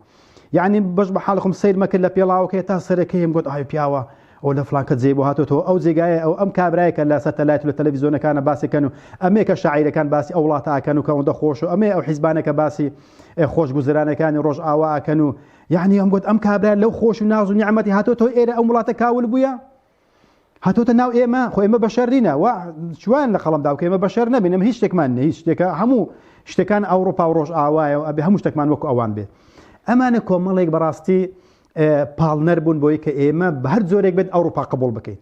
یعنی بەش بە حاڵخم سیر مەکرد لە پێڵاوەکەی تا سەرەکەیم گوت ئای پیاوە ئەو لە فڵانکە جێ بۆ هاتۆتەوە ئەو جێگایە ئەو ئەم کابراایەکە لە سەتەلایت لە تەلەڤیزۆنەکانە باسیکەن و ئەمێکە شاعیرەکان باسی ئەو وڵاتەکەن و کەوەندە خۆش و ئەمێ ئەو حیزبانەکە باسی خۆش گوزرانەکانی ڕۆژ ئاواکەن و یعنی ئەم گوت ئەم کابرا لەو خۆش و ناز و نیعمەتی هاتۆتەوە ئێرە ئەو وڵاتە کاول بووە هاتۆتە ناو ئێمە خۆ ئێمە بەشەرینە و چوان لە خەڵمدا کە ئێمە بەشەر نەبینم هیچ شتێکمان هیچ شتێکە هەموو شتەکان ئەوروپا و ڕۆژ ئاوایە و ئەبێ هەموو شتێکمان وەکو ئەوان بێت ئەمانە کۆمەڵێک بەڕاستی پاڵنەر بوون بۆی کە ئێمە بە هەر جۆرێک بێت ئەوروپا قبول بکەین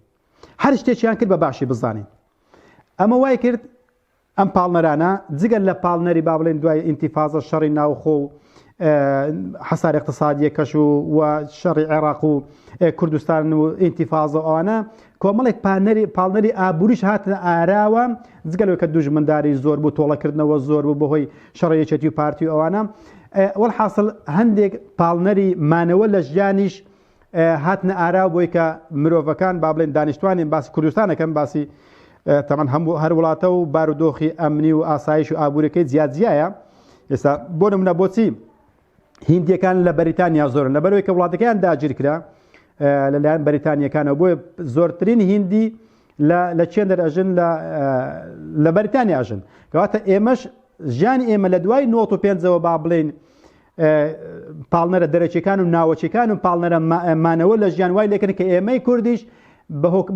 هەر شتێکیان کرد بە باشی بزانین ئەمە وای کرد ئەم پاڵنەرانە جگەل لە پاڵنەری با بڵێن دوای ئینتیفازە شەڕی ناوخۆ و حەسار اقتصادیەکەش و شەڕی عێراق و کوردستان و ئینتیفازە ئەوانە کۆمەڵێک پاڵنەری ئابووریش هاتنە ئاراوە جگەلەوە کە دوژمنداری زۆر بوو تۆڵەکردنەوە زۆر بوو بەهۆی شەڕەیەکێتی و پارتی و ئەوانە وەڵحاصل هەندێک پاڵنەری مانەوە لە ژیانیش هاتنە ئاراو بۆی کە مرۆڤەکان با بڵێن دانیشتوانین باسی کوردستانەکەم باسی تەمان هەموو هەر وڵاتە و بارودۆخی ئەمنی و ئاسایش و ئابوووریەکەی زیادزیایە ئێستا بۆ نمونە بۆچی هیندیەکان لە بەریتانیا زۆرن لەبەرەوەی کە وڵاتەکەیان داگیر کرا لەلایەن بەریتانیەکانەوە بۆیە زۆرترین هیندی لە چێن دەرئەژن لە بەریتانیا ئەژن کەواتە ئێمەش ژیانی ئێمە لە دوای 95ەوە با بڵێن پاڵنەرە دەرەچیەکان و ناوەچەکان و پاڵنەرە مانەوە لە ژیان وای لێکردن کە ئێمەی کوردیش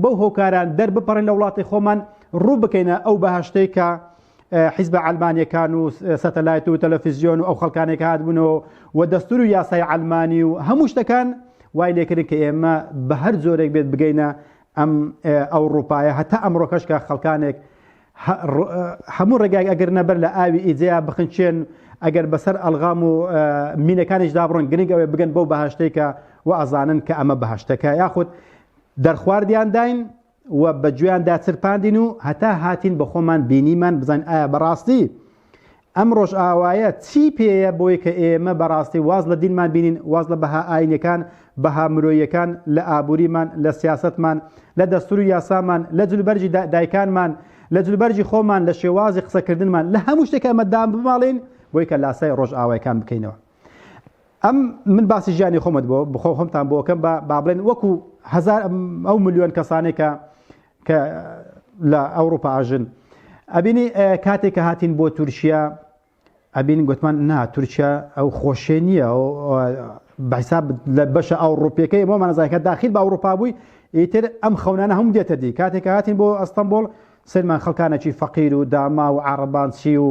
بەو هۆکاران دەربپەڕین لە وڵاتی خۆمان ڕوو بکەینە ئەو بەهەشتەی کە حیزبە ئەلمانیەکان و سەتەلایت و تەلەڤیزیۆن و ئەو خەڵکانێک هاتبوونەوە و دەستور و یاسای ئەلمانی و هەموو شتەکان وای لێکردن کە ئێمە بە هەر زۆرێک بێت بگەینە ئەم ئەوروپایە هەتا ئەمڕۆکەش کە خەڵکانێک هەموو ڕێگای ئەگەر نەبەر لە ئاوی ئیجیا بخنچێن ئەگەر بەسەر ئەلغام و مینەکانیشدا بڕۆن گرنگ ئەوێ بگەن بەو بەهەشتێکە و ئەزانن کە ئەمە بەهەشتەکە یاخود دەرخواردیان داین و بە گوێیاندا چرپاندین و هەتا هاتین بە خۆمان بینیمان بزانین ئایا بەڕاستی ئەم ڕۆژ ئاوایە چی پێیە بۆی کە ئێمە بەڕاستی واز لە دینمان بینین واز لە بەها ئاینەکان بەها مرۆیەکان لە ئابووریمان لە سیاستمان لە دەستور و یاسامان لە جلوبەرجی دایکانمان لە جلوبەرجی خۆمان لە شێوازی قسەکردنمان لە هەموو شتێک ئەمە دام بماڵین بۆی کە لاسای ڕۆژ ئاوایەکان بکەینەوە ئەم من باسی ژیانی خۆمت بۆ بخۆ خۆمتان بۆکەم با بڵێن وەکو هەزار ئەو ملیۆن کەسانێکە کە لە ئەوروپا ئاژن ئەبینی کاتێک کە هاتین بۆ تورکیا ئەبین گوتمان نا تورکیا ئەو خۆشیە نییە بەحساب لە بەشە ئەوروپیەکەی ئەمەمانەزانکە داخل بە ئەوروپا بووی ئیتر ئەم خەونانە هەموو دێتە دی کاتێک کە هاتین بۆ ئەستەمبۆڵ سەرمان خەڵکانێکی فەقیر و داما و عەرەبانچی و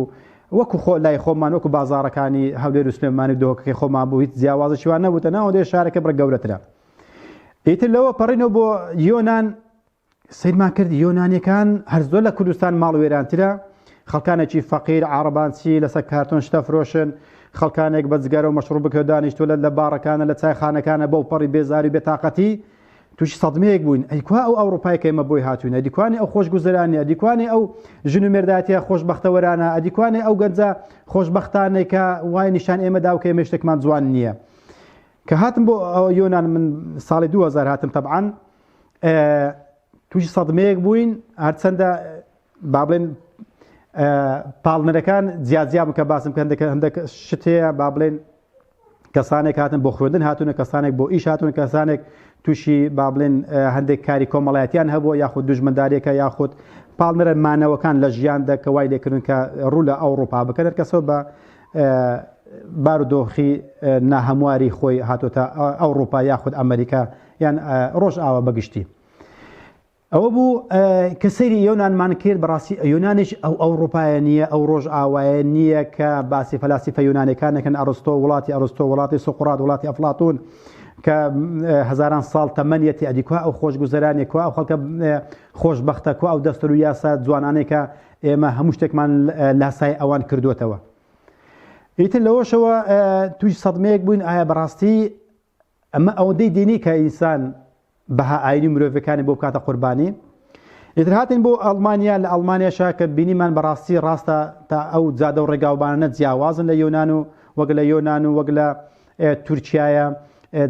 وەکو خۆ لای خۆمان وەکو بازاڕەکانی هەولێر و سلێمانی دۆکەکەی خۆمان بوو هیچ جیاوازێکیوان نەبووتە ناوەندێ شارەکە بڕە گەورەترە ئیتر لەوە پەڕینەوە بۆ یۆنان سیرمان کرد یۆنانیەکان هەر زۆر لە کوردستان ماڵ وێرانترە خەڵکانێکی فەقیر عەرەبانچی لەسەر کارتۆن شتە فرۆشن خەڵکانێک بەجگەرە و مەشروب بکە دانیشتۆ لە بارەکانە لە چایخانەکانە بەو پەڕی بێزاری بێتاقەتی تووشی سەدمەیەک بووین ئەیکوا ئەو ئەوروپای کە ئێمە بۆی هاتووینە ئەدیکوانی ئەو خۆشگوزەرانی ئەدیکوانی ئەو ژن و مێردایەتیە خۆشبەختەوەرانە ئەدیکوانی ئەو گەنجە خۆشبەختانێک کە وای نیشان ئێمەدا و کە ئێمە شتێکمان جوان نییە کە هاتم بۆ یۆنان من ساڵی 2000 هاتم تەبعاً تووشی سەدمەیەک بووین هەرچەندە با بڵێن پاڵنەرەکان جیاجیا کە باسم کە هەندێک شتەیە با بڵێن کەسانێک هاتن بۆ خوێندن هاتوونە کەسانێک بۆ ئیش هاتوون کەسانێک تووشی با بڵێن هەندێک کاری کۆمەڵایەتیان هەبووە یاخود دوژمنداریەکە یاخود پاڵنەرە مانەوەکان لە ژیاندا کە وای لێکردن کە ڕوو لە ئەوروپا بکەن کەسەوە بە بارودۆخی ناهەمواری خۆی هاتوۆتە ئەوروپا یاخود ئەمریکا یان ڕۆژ ئاوە بەگشتی ئەوە بوو کە سەیری یۆنانمان کرد بەڕاستی یۆنانیش ئەو ئەوروپایە نییە ئەو ڕۆژ ئاوایە نییە کە باسی فەلاسیفە یۆنانیەکانەکەن ئەرستۆ وڵاتی ئەرستۆ وڵاتی سقراط وڵاتی ئەفلاتون کە هەزاران ساڵ تەمەنیەتی ئەدیکوا ئەو خۆشگوزەرانێکوا ئەو خەڵکە خۆشبەختەکە ئەو دەستور و یاسا جوانانەی کە ئێمە هەموو شتێکمان لاسای ئەوان کردوێتەوە. ئیتر لەوەشەوە توی سەدمەیەک بووین ئایا بەڕاستی ئەمە ئەوەندەی دینی کە ئینسان بەها ئاینی مرۆڤەکانی بۆ بکاتە قوربانی. ئیتر هاتین بۆ ئەڵمانیا لە ئەڵمانیاشا کە بینیمان بەڕاستی ڕاستە تا ئەو جادە و ڕێگاوبانە جیاوازن لە یۆنان و وەک لە یۆنان و وەک لە تورکیایە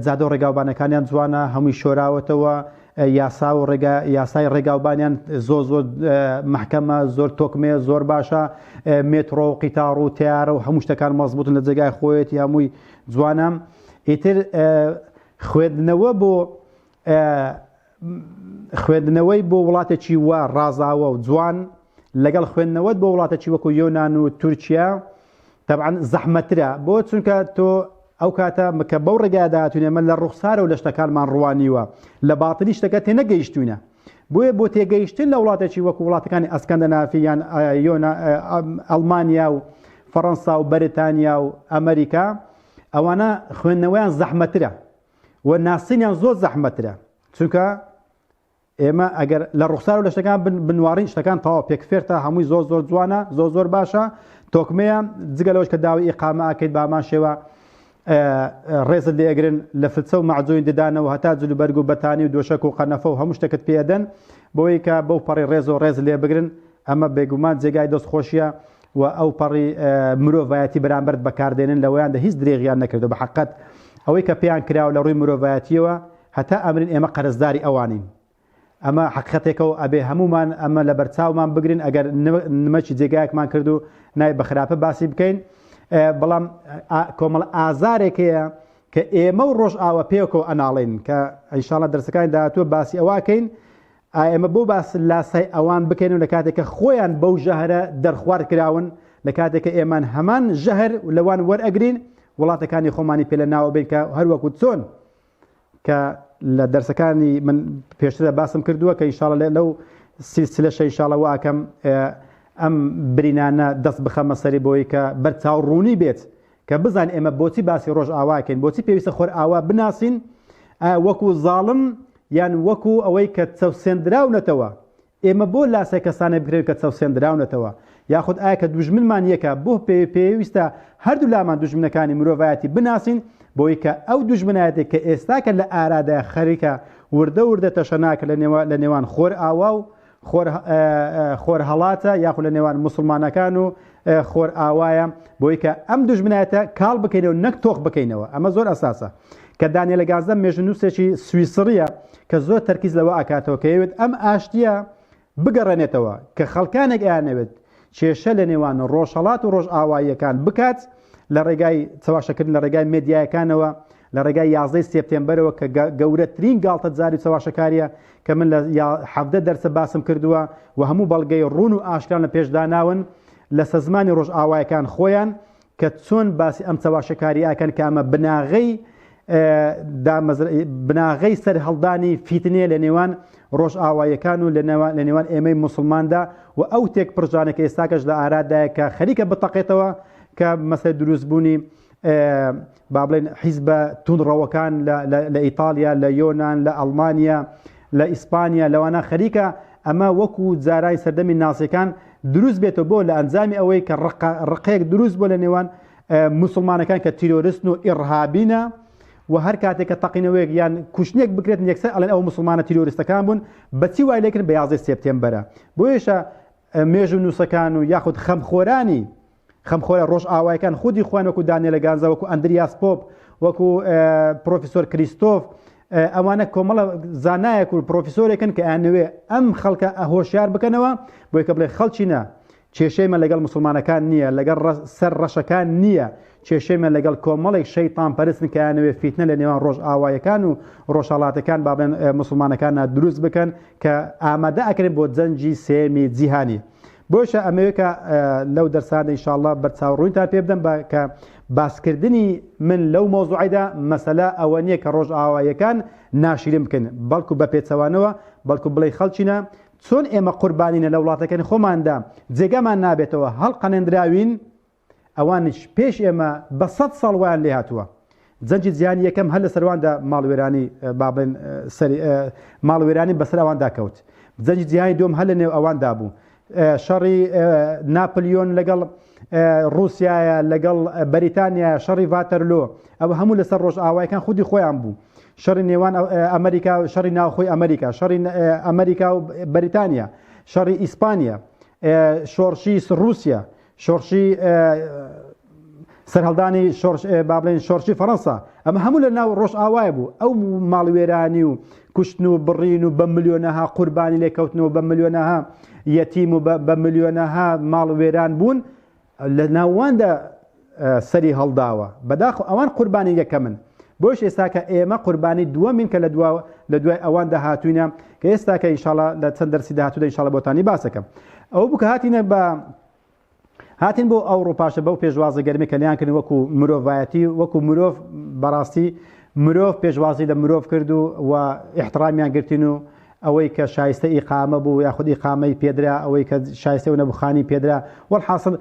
جادە و ڕێگاوبانەکانیان جوانە هەمووی شۆراوەتەوە یاسا و یاسای ڕێگاوبانیان زۆر زۆر محکەمە زۆر تۆکمێ زۆر باشە مێترۆ و قیتار و تیارە و هەموو شتەکان مەزبوطن لە جێگای خۆیەتی هەمووی جوانە. ئیتر خوێندنەوەی بۆ وڵاتێکی وا ڕازاوە و جوان لەگەڵ خوێندنەوەت بۆ وڵاتێکی وەکو یۆنان و تورکیا تەبعاً زەحمەترە بۆ چونکە تۆ ئەو کاتە کە بەو ڕێگایدا هاتوونێمە لە ڕوخسارە و لە شتەکانمان ڕوانیوە لە باتنی شتەکە تێنەگەیشتوونە بۆیە بۆ تێگەیشتن لە وڵاتێکی وەکو وڵاتەکانی ئەسکەندەنافی یان ئەڵمانیا و فەڕەنسا و بەریتانیا و ئەمریکا ئەوانە خوێندنەوەیان زەحمەترە و ناسینیان زۆر زەحمەترە چونکە ئێمە ئەگەر لە ڕوخسار و لە شتەکان بنوارین شتەکان تەواو پێکفێرتە هەمووی زۆر زۆر جوانە زۆر زۆر باشە تۆکمەیە جگە لەوەش کە داوای ئیقامە ئەکەیت بامان شێوە ڕێزت لێگرن لە فلچە و مەعجووی ددانەوە هەتا جلوبەرگ و بەتانی و دۆشک و قەنەفە و هەموو شتێکت پێدەن بۆی کە بەو پەڕی ڕێز و ڕێز لێ بگرن ئەمە بێگومان جێگای دەستخۆشیە و ئەو پەڕی مرۆڤایەتی بەرامبەر بەکاردێنن لەوەیاندا هیچ درێغیان نەکردو بە حەقەت ئەوەی کە پێیان کراوە لە ڕووی مرۆڤایەتیەوە هەتا ئەمرین ئێمە قەرزداری ئەوانین ئەمە حەقیقەتێکەوە ئەبێ هەمومان ئەمە لە بەرچاومان بگرین ئەگەر نمەچی جێگایەکمان کرد و نای بە خراپە باسی بکەین بەڵام کۆمەڵ ئازارێکەیە کە ئێمە و ڕۆژ ئاوە پێکەوە ئەناڵین کە ئینشاڵڵا دەرسەکانی داهاتووە باسی ئەواکەین ئێمە بۆ باس لاسای ئەوان بکەین و لە کاتێککە خۆیان بەو ژەهرە دەرخوارد کراون لە کاتێککە ئێمان هەمان ژەهر لەوان وەرئەگرین وڵاتەکانی خۆمانی پێ لە ناوە بین کە هەروەکو چۆن کە لە دەرسەکانی من پێشترە باسم کردووە کە ئینشاڵڵا لەو سیلسلەشە ئینشاڵڵا واکەم ئەم برینانە دەست بخەمە سەری بۆی کە بەرچاوڕوونی بێت کە بزان ئێمە بۆچی باسی ڕۆژ ئاواکەین بۆچی پێویستە خۆر ئاوا بناسین وەکو زاڵم یان وەکو ئەوەی کە چەوسێنراونەتەوە ئێمە بۆ لاسای کەسانە بکرێت کە چەوسێنراونەتەوە یاخود ئایا کە دوژمنمان یەکە بۆ پێویستە هەردوو لامان دوژمنەکانی مرۆڤایەتی بناسین بۆی کە ئەو دوژمنایەتێک کە ئێستاکە لە ئارادای خەریکە وردە تەشەناکە لە نێوان خۆر ئاوا و خۆر هەڵاتە یاخود لە نێوان موسڵمانەکان و خۆر ئاوایە بۆی کە ئەم دوژمنایەتە کاڵ بکەینەوە نەک تۆخ بکەینەوە ئەمە زۆر ئەساسە کە دانیێلە گازدە مێژونووسێکی سویسریە کە زۆر تەرکیز لەوە ئاکاتەوە کە ئەوێت ئەم ئاشتیە بگەڕێنێتەوە کە خەڵکانێک ئەیانەوێت کێشە لە نێوان ڕۆژهەڵات و ڕۆژ ئاواییەکان بکات لە ڕێگای چاواشەکردن لە ڕێگای مێدیایەکانەوە لە ڕێگای 11 سێپتێمبەرەوە کە گەورەترین گاڵتە جاری چاواشەکاریە کە من لە 17 دەرسە باسم کردووە و هەموو بەڵگەی ڕوون و ئاشکران لە پێشداناون لە سەزمانی ڕۆژ ئاوایەکان خۆیان کە چۆن باسی ئەم چاواشەکاری ئاکەن کە ئەمە بناغەی سەر هەڵدانی فیتنێ لە نێوان ڕۆژ ئاوایەکان و لە نێوان ئێمەی موسڵماندا و ئەو تێک پرژانێکە ئێستاکەش لە ئارادایە کە خەریکە بتەقێتەوە کە مەسەلەی دروستبوونی با بڵێن حیزبە تونڕەوەکان لە ئیتالیا لە یۆنان لە ئەڵمانیا لە ئیسپانیا لەوانە خەریکە ئەمە وەکو جارای سەردەمی ناسیەکان دروست بێتەوە بۆ لە ئەنجامی ئەوەی کە ڕقەیەک دروست بۆ لە نێوان موسڵمانەکان کە تیرۆریستن و ئیڕهابینە و هەر کاتێک کە تەقینەوەیەک یان کوشتنێک بکرێت یەکسەر ئەڵێن ئەو موسڵمانە تیرۆریستەکان بوون بەچی وای لێکردن بە 11 سێپتێمبەرە بۆیشە مێژوو نووسەکان و یاخود خەمخۆرانی خەمخۆرە ڕۆژ ئاوایەکان خودی خۆیان وەکو دانیێلە گانزە وەکو ئەندریاس پۆپ وەکو پرۆفیسۆر کریستۆف ئەوانە کۆمەڵە زانایەک و پرۆفیسۆرێکن کە ئەیانەوێ ئەم خەڵکە هۆشیار بکەنەوە بۆی کە بڵێ خەڵچینە کێشەیمە لەگەڵ موسڵمانەکان نییە لەگەڵ سەر ڕەشەکان نییە کێشەیمە لەگەڵ کۆمەڵێک شەیتان پەرستن کە ئەیانەوێ فیتنە لە نێوان ڕۆژ ئاوایەکان و ڕۆژهەڵاتەکان با بڵێن موسڵمانەکان دروست بکەن کە ئامادە ئەکرێن بۆ جەنجی سێمی جیهانی بۆشە ئەمەوێکە لەو دەرسانە ئینشاءڵڵا بەرچاوڕوویتان پێ بدەم کە باسکردنی من لەو مۆزوعیدا مەسەلە ئەوە نییە کە ڕۆژئاواییەکان ناشرین بکەن بەڵکو بە پێچەوانەوە بەڵکو بڵێ خەڵچینە چۆن ئێمە قوربانینە لە وڵاتەکانی خۆماندا جێگەمان نابێتەوە هەڵقەنێنراوین ئەوانش پێش ئێمە بە 100 ساڵ وایان لێ هاتووە جەنجی جیهانی یەکەم هەر لە سەرواندا ماڵوێرانی بابڵێن ماڵوێرانی بەسەر ئەواندا کەوت جەنجی جیهانی دوم هەر لە نێو ئەواندا بوو شەڕی ناپلیۆن لەگەڵ رووسایە لەگەڵ بەریتانیا شەڕی ڤاتەرلۆ ئەوە هەموو لەسەر ڕۆژئاواییەکان خودی خۆیان بوو شەڕی نێوان ئەمریکا و شەڕی ناوخۆی ئەمریکا شەڕی ئەمریکا و بەریتانیا شەڕی ئیسپانیا شۆڕشی رووسیا شۆڕشی سەرهەڵدانی بابڵێن شۆڕشی فەڕەنسا ئەمە هەموو لە ناو ڕۆژئاوایە بوو ئەو ماڵوێرانی و کوشتن و بڕین و بە ملیۆنەها قوربانی لێکەوتنەوە بە ملیۆنەها یەتیم و بە ملیۆنەها ماڵوێران بوون لە ناواندا سەری هەڵداوە بەداخۆ ئەوان قوربانی یەکەمن بۆش ئێستا کە ئێمە قوربانی دووەمین کە لە دوای ئەواندا هاتوینە کە ئێستا کە ئینشاڵڵا لە چەند دەرسی داهاتوودا ئینشاڵڵا بۆتانی باسەکەم ئەوە بوو کە هاتین بۆ ئەوڕۆپاشە بەو پێشوازە گەرمی کە لیان کردن وەکو مرۆڤایەتی وەکو مرۆڤ بەڕاستی مرۆڤ پێشوازی لە مرۆڤ کرد و احترامیان گرتین و ئەوەی کە شایستە ئیقامە بوو یاخود ئیقامەی پێدرا ئەوەی کە شایستە و نەبووخانی پێدرا وەڵحاصل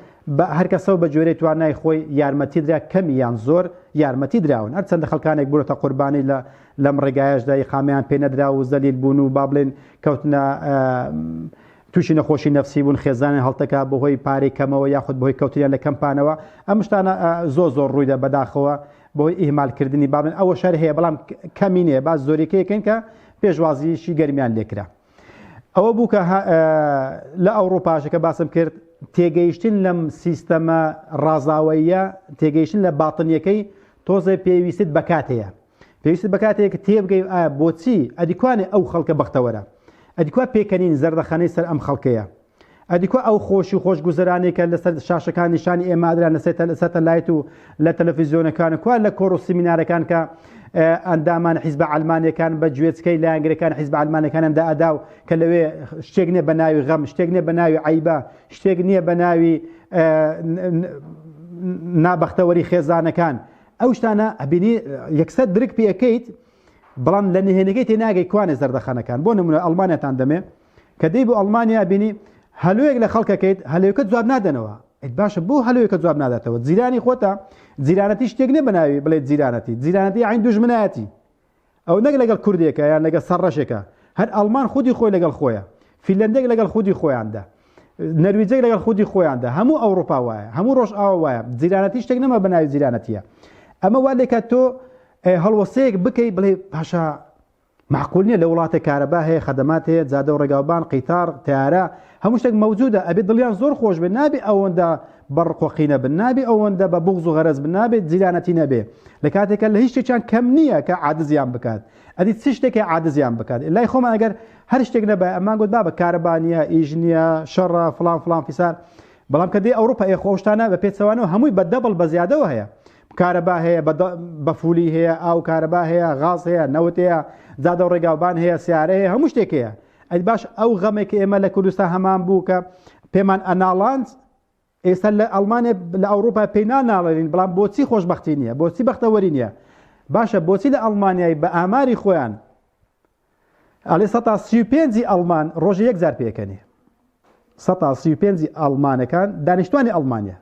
هەر کەسەوە بە جۆرەی توانای خۆی یارمەتی درا کەمی یان زۆر یارمەتی دراون هەر چەندە خەڵکانێک بووەتە قوربانی لەم ڕێگایشدا ئیقامیان پێ نەدرا و زەلیل بوون و با بڵێن کەوتنە تووشی نەخۆشی نەفسی بوون خێزانیان هەڵتەکە بەهۆی پارەی کەمەوە یاخود بەهۆی کەوتیان لە کەمپانەوە ئەم شتانە زۆر ڕوویدا بەداخەوە بەهۆی ئیهمالکردنی با بڵێن ئەوە شەر هەیە بەڵام کەمی نییە باز زۆرێکەکەن کە پێشوازیشی گەرمیان لێکرا ئەوە بوو کە لە ئەوڕۆپاشەکە باسم کرد تێگەیشتن لەم سیستەمە ڕازاوەیە تێگەیشتن لە باتنیەکەی تۆزە پێویستت بەکاتەیە پێویست بەکاتەیە کە تێبگەی ئایا بۆچی ئەدیکوانێ ئەو خەڵکە بەختەوەرە ئەدیکوا پێکەنین زەردەخانەی سەر ئەم خەڵکەیە ئەدیکوا ئەو خۆشی خۆشگوزەرانێکە لەسەر شاشەکان نیشانی ئێمادران لەسەتەلایت و لە تەلەڤیزیۆنەکان کوا لە کۆڕ و سیمینارەکان کە ئەندامان حیزبە ئەلمانیەکان بە گوێچکەی لایەنگرەکان حیزبە ئەلمانەکاندا ئەدا و کە لەوێ شتێک نییە بە ناوی غەم شتێک نییە بە ناوی عیبە شتێک نییە بە ناوی نابەختەوەری خێزانەکان ئەو شتانە ئەبینی یەکسەر درک پێەکەیت بەڵام لە نهێنەکەی تێناگەی کوانێ زەردەخانەکان بۆ نمونە ئەڵمانیاتان دەمێ کە دەی بۆ ئەڵمانیا بینی هەلوویەک لە خەڵکەکەیت هەلووەکە جواب نادەنەوە باشە بۆ هەلوویەکە جواب ناداتەوە جیرانی خۆتە جیرانەتی شتێک نێ بەناوی بڵێت جیرانەتی عین دوژمنایەتی ئەو نەک لەگەڵ کوردێکە یان لەگەڵ سەرڕەشێکە هەر ئەڵمان خودی خۆی لەگەڵ خۆیە فیلەندێک لەگەڵ خودی خۆیاندا نەرویجێک لەگەڵ خودی خۆیاندا هەموو ئەوروپا وایە هەموو ڕۆژ ئاوا وایە جیرانەتی شتێک نەما بەناوی جیرانەتیە ئەمە وا لێکە تۆ هەڵوەسەیەک بکەی بڵێ پاشا معقول نییە لە وڵاتە کارەبا هەیە خەدەمات هەیە جادە و ڕێگاوبان قیتار تیارە هەموو شتێک مەوجودە ئەبێ دڵیان زۆر خۆش بێ نابێ ئەوەندە بەڕقۆقینە بن نابێ ئەوەندە بە بوغز و غەرەز بن نابێت جیرانەتی نەبێ لە کاتێکە لە هیچ شتێکیان کەم نییە کە عادزیان بکات ئەدی چ شتێکی عادزیان بکات لای خۆمان ئەگەر هەر شتێک نەبێ ئەمان گوت با بە کارەبانیە ئیژ نییە شەڕە فڵان فیسار بەڵام کە دێ ئەوروپا خۆشتانە بە پێچەوانەوە هەمووی بە دەبڵ بە زیادەوە هەیە کارەبا هەیە بەفولی هەیە ئاو کارەبا هەیە غاز هەیە نەوت هەیە جادە و ڕێگاوبان هەیە سیارە هەیە هەموو شتێک هەیە ئەی باش ئەو غەمێکی ئێمە لە کوردستان هەمان بوو کە پێمان ئەناڵاند ئێستا لە ئەڵمانیا لە ئەوروپا پێی ناناڵێنین بەڵام بۆچی خۆشبەختی نییە بۆچی بەختەوەری نییە باشە بۆچی لە ئەڵمانیای بە ئاماری خۆیان ئەڵێ 135 ئەڵمان ڕۆژە 1000 پێکەنی 135 ئەڵمانەکان دانیشتوانی ئەڵمانیا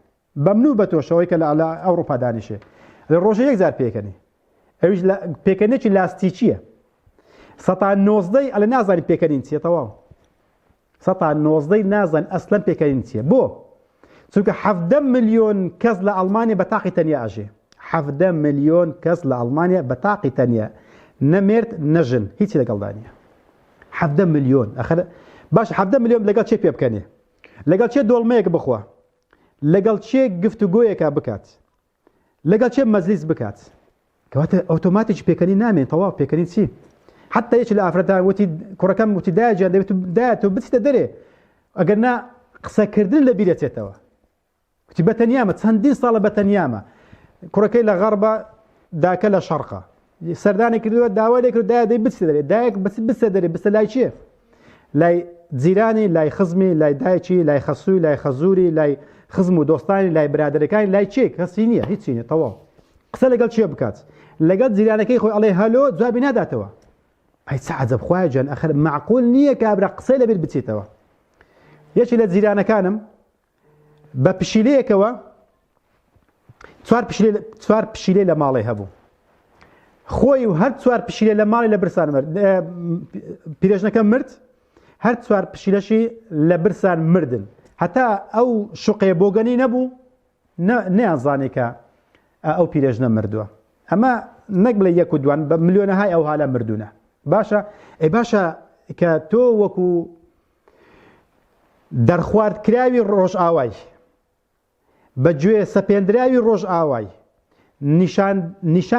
بەمنوو بە تۆشەوەی کە لە ئەوروپا دانیشێ لە ڕۆژە 1000 پێکەنی ئەویش پێکەنێکی لاستیکیە 190 ئەلە نازانین پێکەنین چیە تەواو 190 نازان ئەسلەن پێکەنین چیە بۆ چونکە 7 ملیۆن کەس لە ئەڵمانیا بە تاقی تەنیا ئاژێ 7 ملیۆن کەس لە ئەڵمانیا بە تاقی تەنیا نەمێرد نەژن هیچی لەگەڵدا نییە 7 ملیۆن باش 7 ملیۆن لەگەڵ چێ پێ بکەنێ لەگەڵ چێ دۆڵمەیەک بخوا لەگەڵ چێ گفتوگۆیەکە بکات لەگەڵ چێ مەجلیس بکات کەواتە ئۆتۆماتیک پێکەنی نامێن تەواو پێکەنی چی حتى یەک لە ئافرەتان وتی کوڕەکەم وتی دایەجیان دەبێت دایە تۆ بچیتە دەرێ ئەگەر نا قسەکردن لە بیرەچێتەوە وتی بەتەنیامە چەندین ساڵە بەتەنیامە کوڕەکەی لە غەربە داکە لە شەرقە سەردانی کردووە داوای لێ کرد دایە دەی بچیتە دەرێ دایەک بچە دەرێ بچە لای چێ لای جیرانی لای خزمی لای دایکی لای خەسووی لای خەزووری لای خزم و دۆستانی لای برادەرەکانی لای چێک هەستی نییە هیچی نیە تەواو قسە لەگەڵ چێ بکات لەگەڵ جیرانەکەی خۆی ئەڵێ هەلۆ جوابی ناداتەوە ئەی چ عەجەب خوایە گیان ئەخر معقول نییە کە ئابرا قسەی لەبیر بچێتەوە یەکی لە جیرانەکانم بە پشیلەیەکەوە چوار پشیلەی لە ماڵی هەبوو خۆی و هەر چوار پشیلە لە ماڵی لە برسان مرد پیرێژنەکە مرد هەر چوار پشیلەشی لە برسان مردن هەتا ئەو شوقەیە بۆگەنی نەبوو نەیانزانی کە ئەو پیرێژنە مردووە ئەمە نەک بڵێ یەک و دوان بە ملیۆنەهای ئەو هالە مردوونە باشە ئەی باشە کە تۆ وەکو دەرخواردکراوی ڕۆژئاوای بەگوێ سەپێنراوی ڕۆژئاوای نیشان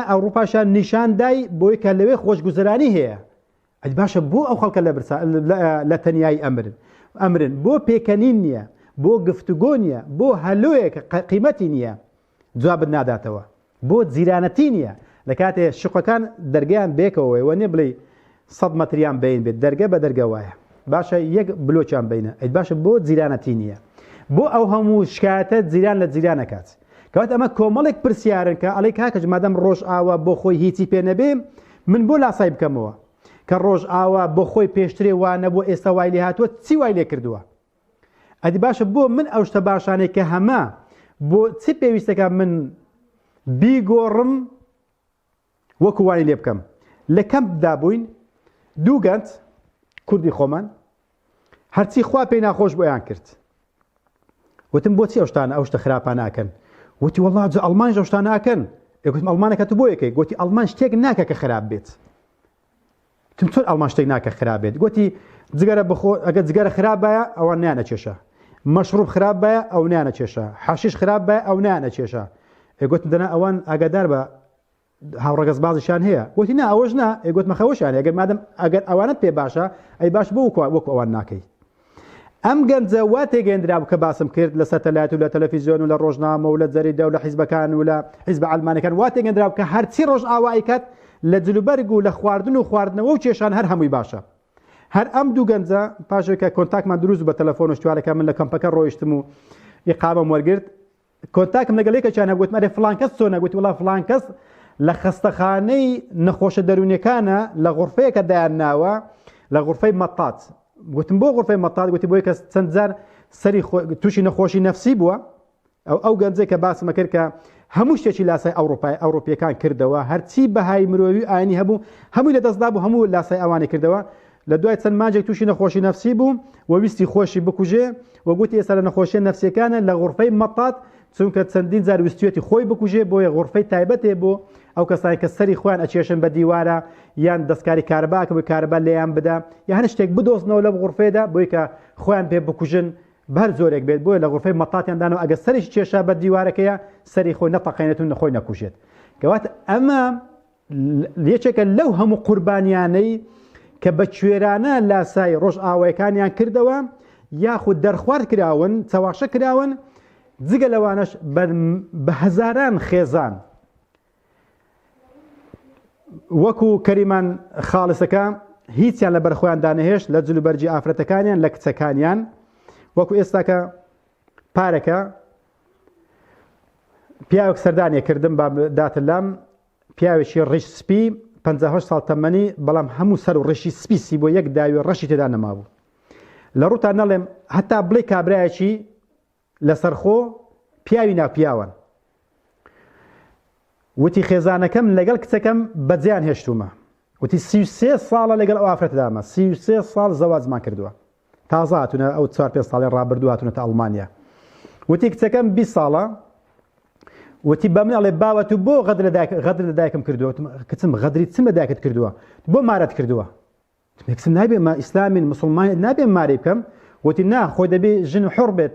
ئەوروپاشان نیشاندای بۆی کە لەوێ خۆشگوزەرانی هەیە ئەی باشە بۆ ئەو خەڵکە لە تەنیایی ئەمرن بۆ پێکەنین نییە بۆ گفتوگۆ نییە بۆ هەلۆیەک قیمەتی نییە جوابت ناداتەوە بۆ جیرانەتی نییە لە کاتێ شوقەکان دەرگیان بێکەوەی وە نێ بڵێ 100 مەتریان بین بێت دەرگە بە دەرگە وایە باشە یەک بلۆچیان بینە ئەی باشە بۆ جیرانەتی نییە بۆ ئەو هەموو شکایەتە جیران لە جیرانەکات کەواتە ئەمە کۆمەڵێک پرسیارن کە ئەڵێ کاکەش مادەم ڕۆژ ئاوە بۆ خۆی هیچی پێ نەبێ من بۆ لاسای بکەمەوە کە ڕۆژ ئاوە بۆ خۆی پێشترێ وانە بۆ ئێستا وای لێ هاتووە چی وای لێ کردووە ئەدی باشە بۆ من ئەو شتە باشانێک کە هەمە بۆ چی پێویستەکە من بیگۆڕم وەکو وانی لێ بکەم لە کەم دابووین دوو گەنج کوردی خۆمان هەرچی خوا پێی ناخۆش بۆیان کرد وتم بۆچی ئەو شتانە ئەو شتە خراپان ناکەن وتی وەڵڵا جا ئەڵمانیش ئەو شتانە ناکەن گوتم ئەڵمانەکە تو بۆ یەکەی گوتی ئەڵمان شتێک ناکە کە خراپ بێت تم چۆن ئەڵمان شتێک ناکە خراپ بێت گوتی جگەرە بخۆ ئەگەر جگەرە خراپ بایە ئەوان نیانە چێشە مەشروب خراپ بایە ئەو نیانە چێشە حەشیش خراپ بایە ئەو نیانە چێشە گوتم دەنا ئەوان ئاگادار بە هاوڕەگەز بازیشان هەیە گوتی نا ئەوەش نا گوتمە خەوەشیان ئەگەر مادەم ئەگەر ئەوانت پێ باشە ئەی باش بۆ وەکو ئەوان ناکەی ئەم گەنجە وا تێگەیاندرا کە باسم کرد لە سەتەلایت و لە تەلەڤیزیۆن و لە ڕۆژنامە و لە جەریدە و لە حیزبەکان و لە حیزب عەلمانیەکان وا تێگەیاندرا کە هەرچی ڕۆژ ئاوایی کات لە جلوبەرگ و لە خواردن و خواردنەوە و کێشان هەر هەمووی باشە هەر ئەم دوو گەنجە پاشەوەی کە کۆنتاکمان دروست بە تەلەفۆن و شتوارەکە من لە کەمپەکە ڕۆیشتم و ئیقامەم وەرگرت کۆنتاکم لەگەڵ یەکێکیان هەبوو گوتم ئەرێ فڵان کەس چۆنە گوتی وەڵا فڵان کەس لە خەستەخانەی نەخۆشە دەرونیەکانە لە غورفەیەکە دایانناوە لە غورفەی مەتات گوتم بۆ غورفەی مەتات گوتی بۆی کە چەند جار سەری تووشی نەخۆشی نەفسی بووە ئەو گەنجەی کە باسمە کرد کە هەموو شتێکی لاسای ئەوروپیەکان کردەوە هەرچی بەهای مرۆوی ئاینی هەبوو هەمووی لەدەستدا بوو هەموو لاسای ئەوانی کردەوە لە دوای چەند مانجێک تووشی نەخۆشی نەفسی بوو و ویستی خۆشی بکوژێ و گوتی ئێستا لە نەخۆشیە نەفسیەکانە لە غورفەی مەتات چونکە چەندین جار ویستوێتی خۆی بکوژێ بۆیە غورفەی تایبەتێ بۆ ئەو کەسانی کە سەری خۆیان ئەچێشن بە دیوارە یان دەستکاری کارەباکە بۆی کارەبا لێیان بدا یا هەر شتێک بدۆزنەوە لە غورفەیەدا بۆی کە خۆیان پێ بکوژن بەر زۆرێک بێت بۆیە لە غورفەی مەتاتیان دانەوە ئەگە سەریش کێشا بە دیوارەکەیە سەری خۆی نەتەقێنێت و نەخۆی نەکوژێت کەواتە ئەمە یەکێکە لەو هەموو قوربانیانەی کە بە کوێرانە لاسای ڕۆژ ئاوایەکانیان کردەوە یاخود دەرخوارد کراون چاواشە کراون جگە لەوانش بە هەزاران خێزان وەکو کەریمان خاڵسەکە هیچیان لە بەرخۆیان دانەهێشت لە جلوبەرجی ئافرەتەکانیان لە کچەکانیان وەکو ئێستاکە پارەکە پیاوێک سەردانیە کردم داتە لام پیاوێکی ڕیش سپی 58 ساڵ تەمەنی بەڵام هەموو سەر و ڕێشی سپیسی بۆ یەک داوی ڕەشی تێدا نەمابوو لە ڕووتان نەڵێم هەتا بڵێ کابرایەکی لەسەرخۆ پیاوی ناپیاوان وتی خێزانەکەم لەگەڵ کچەکەم بەجیان هێشتومە وتی 33 ساڵە لەگەڵ ئەو ئافرەتدامە 33 ساڵ زەواجمان کردووە تازە هاتوونە ئەو 4-5 ساڵی ڕابردوو هاتوونەتە ئەڵمانیا وتی کچەکەم 20 ساڵە وتی بە من ئەڵێ باوە تو بۆ غەدر لە دایکم کردووە کچم غەدری چم لە دایکت کردووە بۆ مارەت کردووە کچم نابێ ئیسلامین مسلمان نابێ ماری بکەم وتی نا خۆی دەبێ ژن حڕ بێت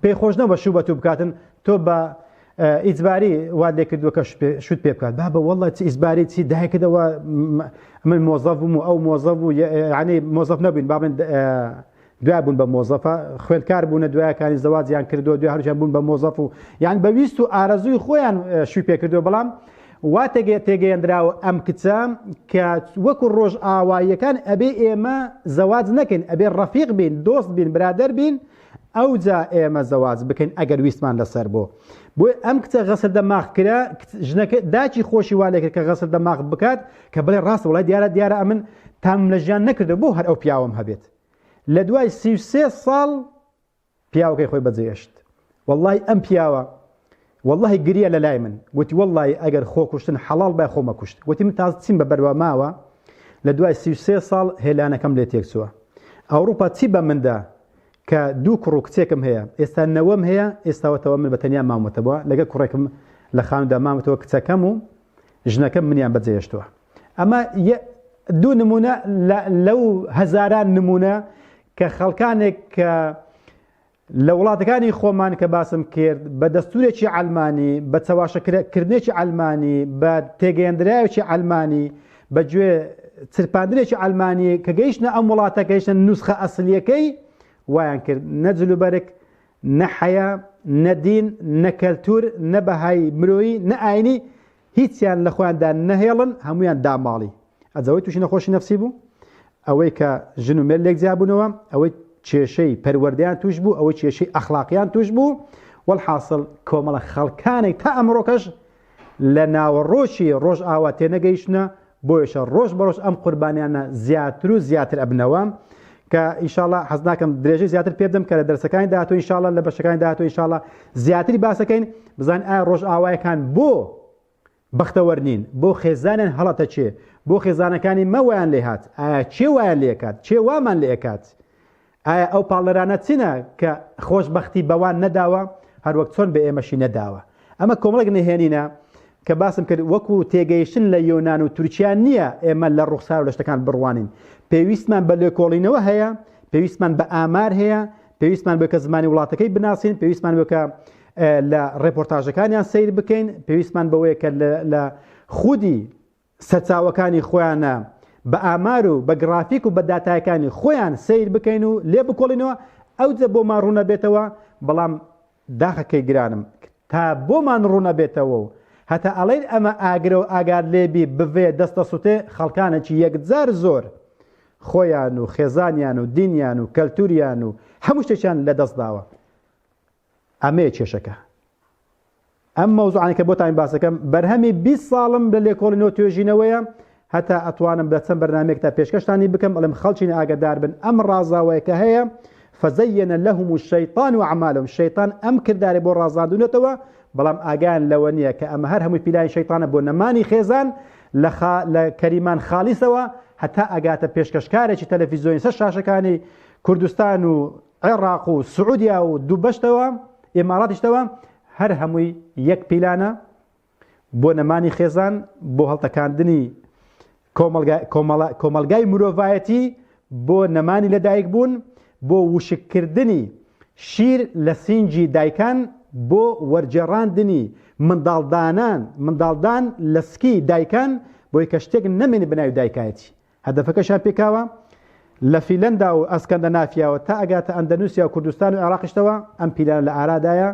پێی خۆش نەوە شوو بە تو بکاتن تۆ بە ئیجباری وا لێ کردووە کە شوت پێ بکات بابە وەڵڵا چی ئیجباری چی دایکەوە من مۆزەف بووم و ئەو مۆزەف بوو یعنی مۆزەف نەبووین با بڵێن دوای بوون بە مۆزەفە خوێندکار بوونە دوایەکانی زەواجیان کردووە دوای هەروشیان بوون بە مۆزەف و یان بەویست و ئارەزووی خۆیان شوی پێ کردووە بەڵام وا تێگەیاندراوە ئەم کچە کە وەکو ڕۆژ ئاواییەکان ئەبێ ئێمە زەواج نەکەین ئەبێ ڕەفیق بین دۆست بین برادەر بین ئەوجا ئێمە زەواز بکەین ئەگەر ویستمان لەسەر بۆ ئەم کچە غەسل دەماغ کرا ژنەکە داچی خۆشی والێکرد کە غەسل دەماغ بکات کە بڵێ ڕاستە وڵای دیارە ئەمن تام لە ژیان نەکردو بۆ هەر ئەو پیاوەم هەبێت لە دوای 33 ساڵ پیاوەکەی خۆی بەجێهێشت واللهی ئەم پیاوە واللهی گریە لە لای من گوتی واللهی ئەگەر خۆ کوشتن حەڵال بای خۆمە کوشت گوتی من تازە چیم بە بەروا ماوە لە دوای 33 ساڵ هێلانەکەم لێ تێکچووە ئەوروپا چی بە مندا کە دوو کوڕ و کچێکم هەیە ئێستا نەوەم هەیە ئێستاوەتەوە من بە تەنیا مامەتەوە لەگە کوڕێکم لە خانوودا مامەتەوە کچەکەم و ژنەکەم منیان بەجێهێشتووە ئەمە دوو نمونە لەو هەزاران نمونە کە خەڵکانێک کە لە وڵاتەکانی خۆمان کە باسم کرد بە دەستورێکی ئەڵمانی بە چاواشەکردنێکی ئەڵمانی بە تێگەیاندرایەکی ئەڵمانی بە گوێ چرپاندنێکی ئەڵمانی کە گەیشتنە ئەم وڵاتە گەیشتە نوسخە ئەسلیەکەی وایان کرد نە جلوبەرێک نە حەیا نە دین نە کەلتور نە بەهای مرۆیی نە ئاینی هیچیان لە خۆیاندا نەهێڵن هەمویان داماڵی ئەجەوەی تووشی نەخۆشی نەفسی بوو ئەوەی کە ژن و مێردێک جیابوونەوە ئەوەی کێشەی پەروەردەیان توش بوو ئەوەی کێشەی ئەخلاقیان توش بوو والحاصل کۆمەڵە خەڵکانێک تا ئەمڕۆکەش لە ناوەڕۆژی ڕۆژ ئاوا تێنەگەیشتنە بۆیشە ڕۆژ بەڕۆژ ئەم قوربانیانە زیاتر و زیاتر ئەبنەوە کە ئینشاءڵڵا حەز ناکەم درێژەی زیاتر پێ بدەم کە لە دەرسەکانی داهاتوو ئینشاءڵڵا لە بەشەکانی داهاتوو ئینشاءڵڵا زیاتری باسەکەین بزانین ئایا ڕۆژ ئاوایەکان بۆ بەختەوەرنین بۆ خێزانیان هەڵەتە چێ بۆ خێزانەکانی مەوایان لێ هات ئایا چێ وایان لێ کات چێ وامان لێ کات ئایا ئەو پاڵەرانە چینە کە خۆشبەختی بەوان نەداوە هەروەک چۆن بە ئێمەشی نەداوە ئەمە کۆمەڵێک نهێنینە کە باسم کرد وەکو تێگەیشتن لە یۆنان و تورکیان نییە ئێمە لە ڕوخسار و لە شتەکان بڕوانین پێویستمان بە لێکۆڵینەوە هەیە پێویستمان بە ئامار هەیە پێویستمان بە کە زمانی وڵاتەکەی بناسین پێویستمان بکە لە ڕێپۆرتاژەکانیان سیر بکەین پێویستمان بەوەیە کە لە خودی سەرچاوەکانی خۆیانە بە ئامار و بە گرافیک و بە داتایەکانی خۆیان سیر بکەین و لێ بکۆڵینەوە ئەوجە بۆمان ڕوونە بێتەوە بەڵام داخەکەی گرانم تا بۆمان ڕوونە بێتەوە و هەتا ئەڵێن ئەمە ئاگرە و ئاگار لێبی بڤێ دەستە سوتێ خەڵکانێکی یەکجار زۆر خۆیان و خێزانیان و دینیان و کەلتوریان و هەموو شتێکیان لەدەست داوە ئەمەیە کێشەکە ئەم مەوزوعانێکە بۆتان باسەکەم بەرهەمی 20 ساڵم لە لێکۆڵینەوە توێژینەوەیە هەتا ئەتوانم بە چەند بەرنامێکتا پێشکەشتانی بکەم ئەڵێم خەڵکی ئاگادار بن ئەم ڕازاوەیە کە هەیە فەزەیەنە لەهم الشەیطان و ئەعمالهم شەیطان ئەم کردارێ بۆ ڕازاندونێتەوە بەڵام ئاگیان لەوە نییە کە ئەمە هەر هەمووی پیلانی شەیطانە بۆ نەمانی خێزان لە کەریمان خالیسەوە هەتا ئەگاتە پێشکەشکارێکی تەلەڤیزیۆنی سەر شاشەکانی کوردستان و عێراق و سعودیا و دووبەشتەوە ئێماراتیشتەوە هەر هەمووی یەک پیلانە بۆ نەمانی خێزان بۆ هەڵتەکاندنی کۆمەلگای مرۆڤایەتی بۆ نەمانی لەدایک بوون بۆ وشکردنی شیر لە سینجی دایکان بۆ وەرجێڕاندنی منداڵدان لە سکی دایکان بۆی کە شتێک نەمێنێ بەناوی دایکایەتی هەدەفەکەشان پێکاوە لە فیلەندا و ئەسکەندە نافیاوە تا ئەگاتە ئەندەنووسیا و کوردستان و عێراقیشتەوە ئەم پیلان لە ئارادایە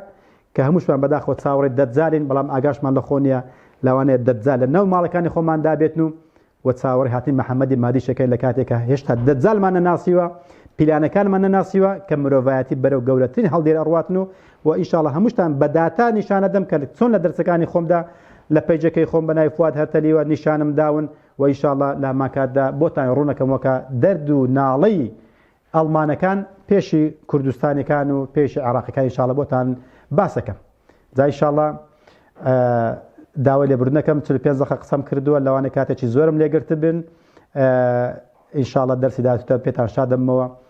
کە هەمووشمان بەداخەوە چاوەڕێ دەجالین بەڵام ئاگاشمان لە خۆنیە لەوانەیە دەجال لە ناو ماڵەکانی خۆماندا بێتن و چاوەڕێ هاتین محەممەدی مادیشەکەی لە کاتێکە هێشتا دەجالمان نەناسیوە پیلانەکانمان نەناسیوە کە مرۆڤایەتی بەرەو گەورەترین هەڵدێر ئەڕواتن و ئینشاڵڵا هەمووشتان بە داتا نیشانە دەم کە چۆن لە دەرسەکانی خۆمدا لە پەیجەکەی خۆم بەناوی فواد هەرتەلیوە نیشانم داون و ئینشاڵڵا لە ماکاتدا بۆتان ڕوونەکەمەوەکە دەرد و ناڵەی ئەڵمانەکان پێشی کوردستانیەکان و پێشی عێراقیەکان ئینشاڵڵا بۆتان باسەکەم جا ئینشاڵڵا داوای لێبوردنەکەم 45 دقیقە قسەم کردووە لەوانەیە کاتێکی زۆرم لێگرت بن ئینشاڵڵا دەرسی داهاتوودا پێتان شادەمەوە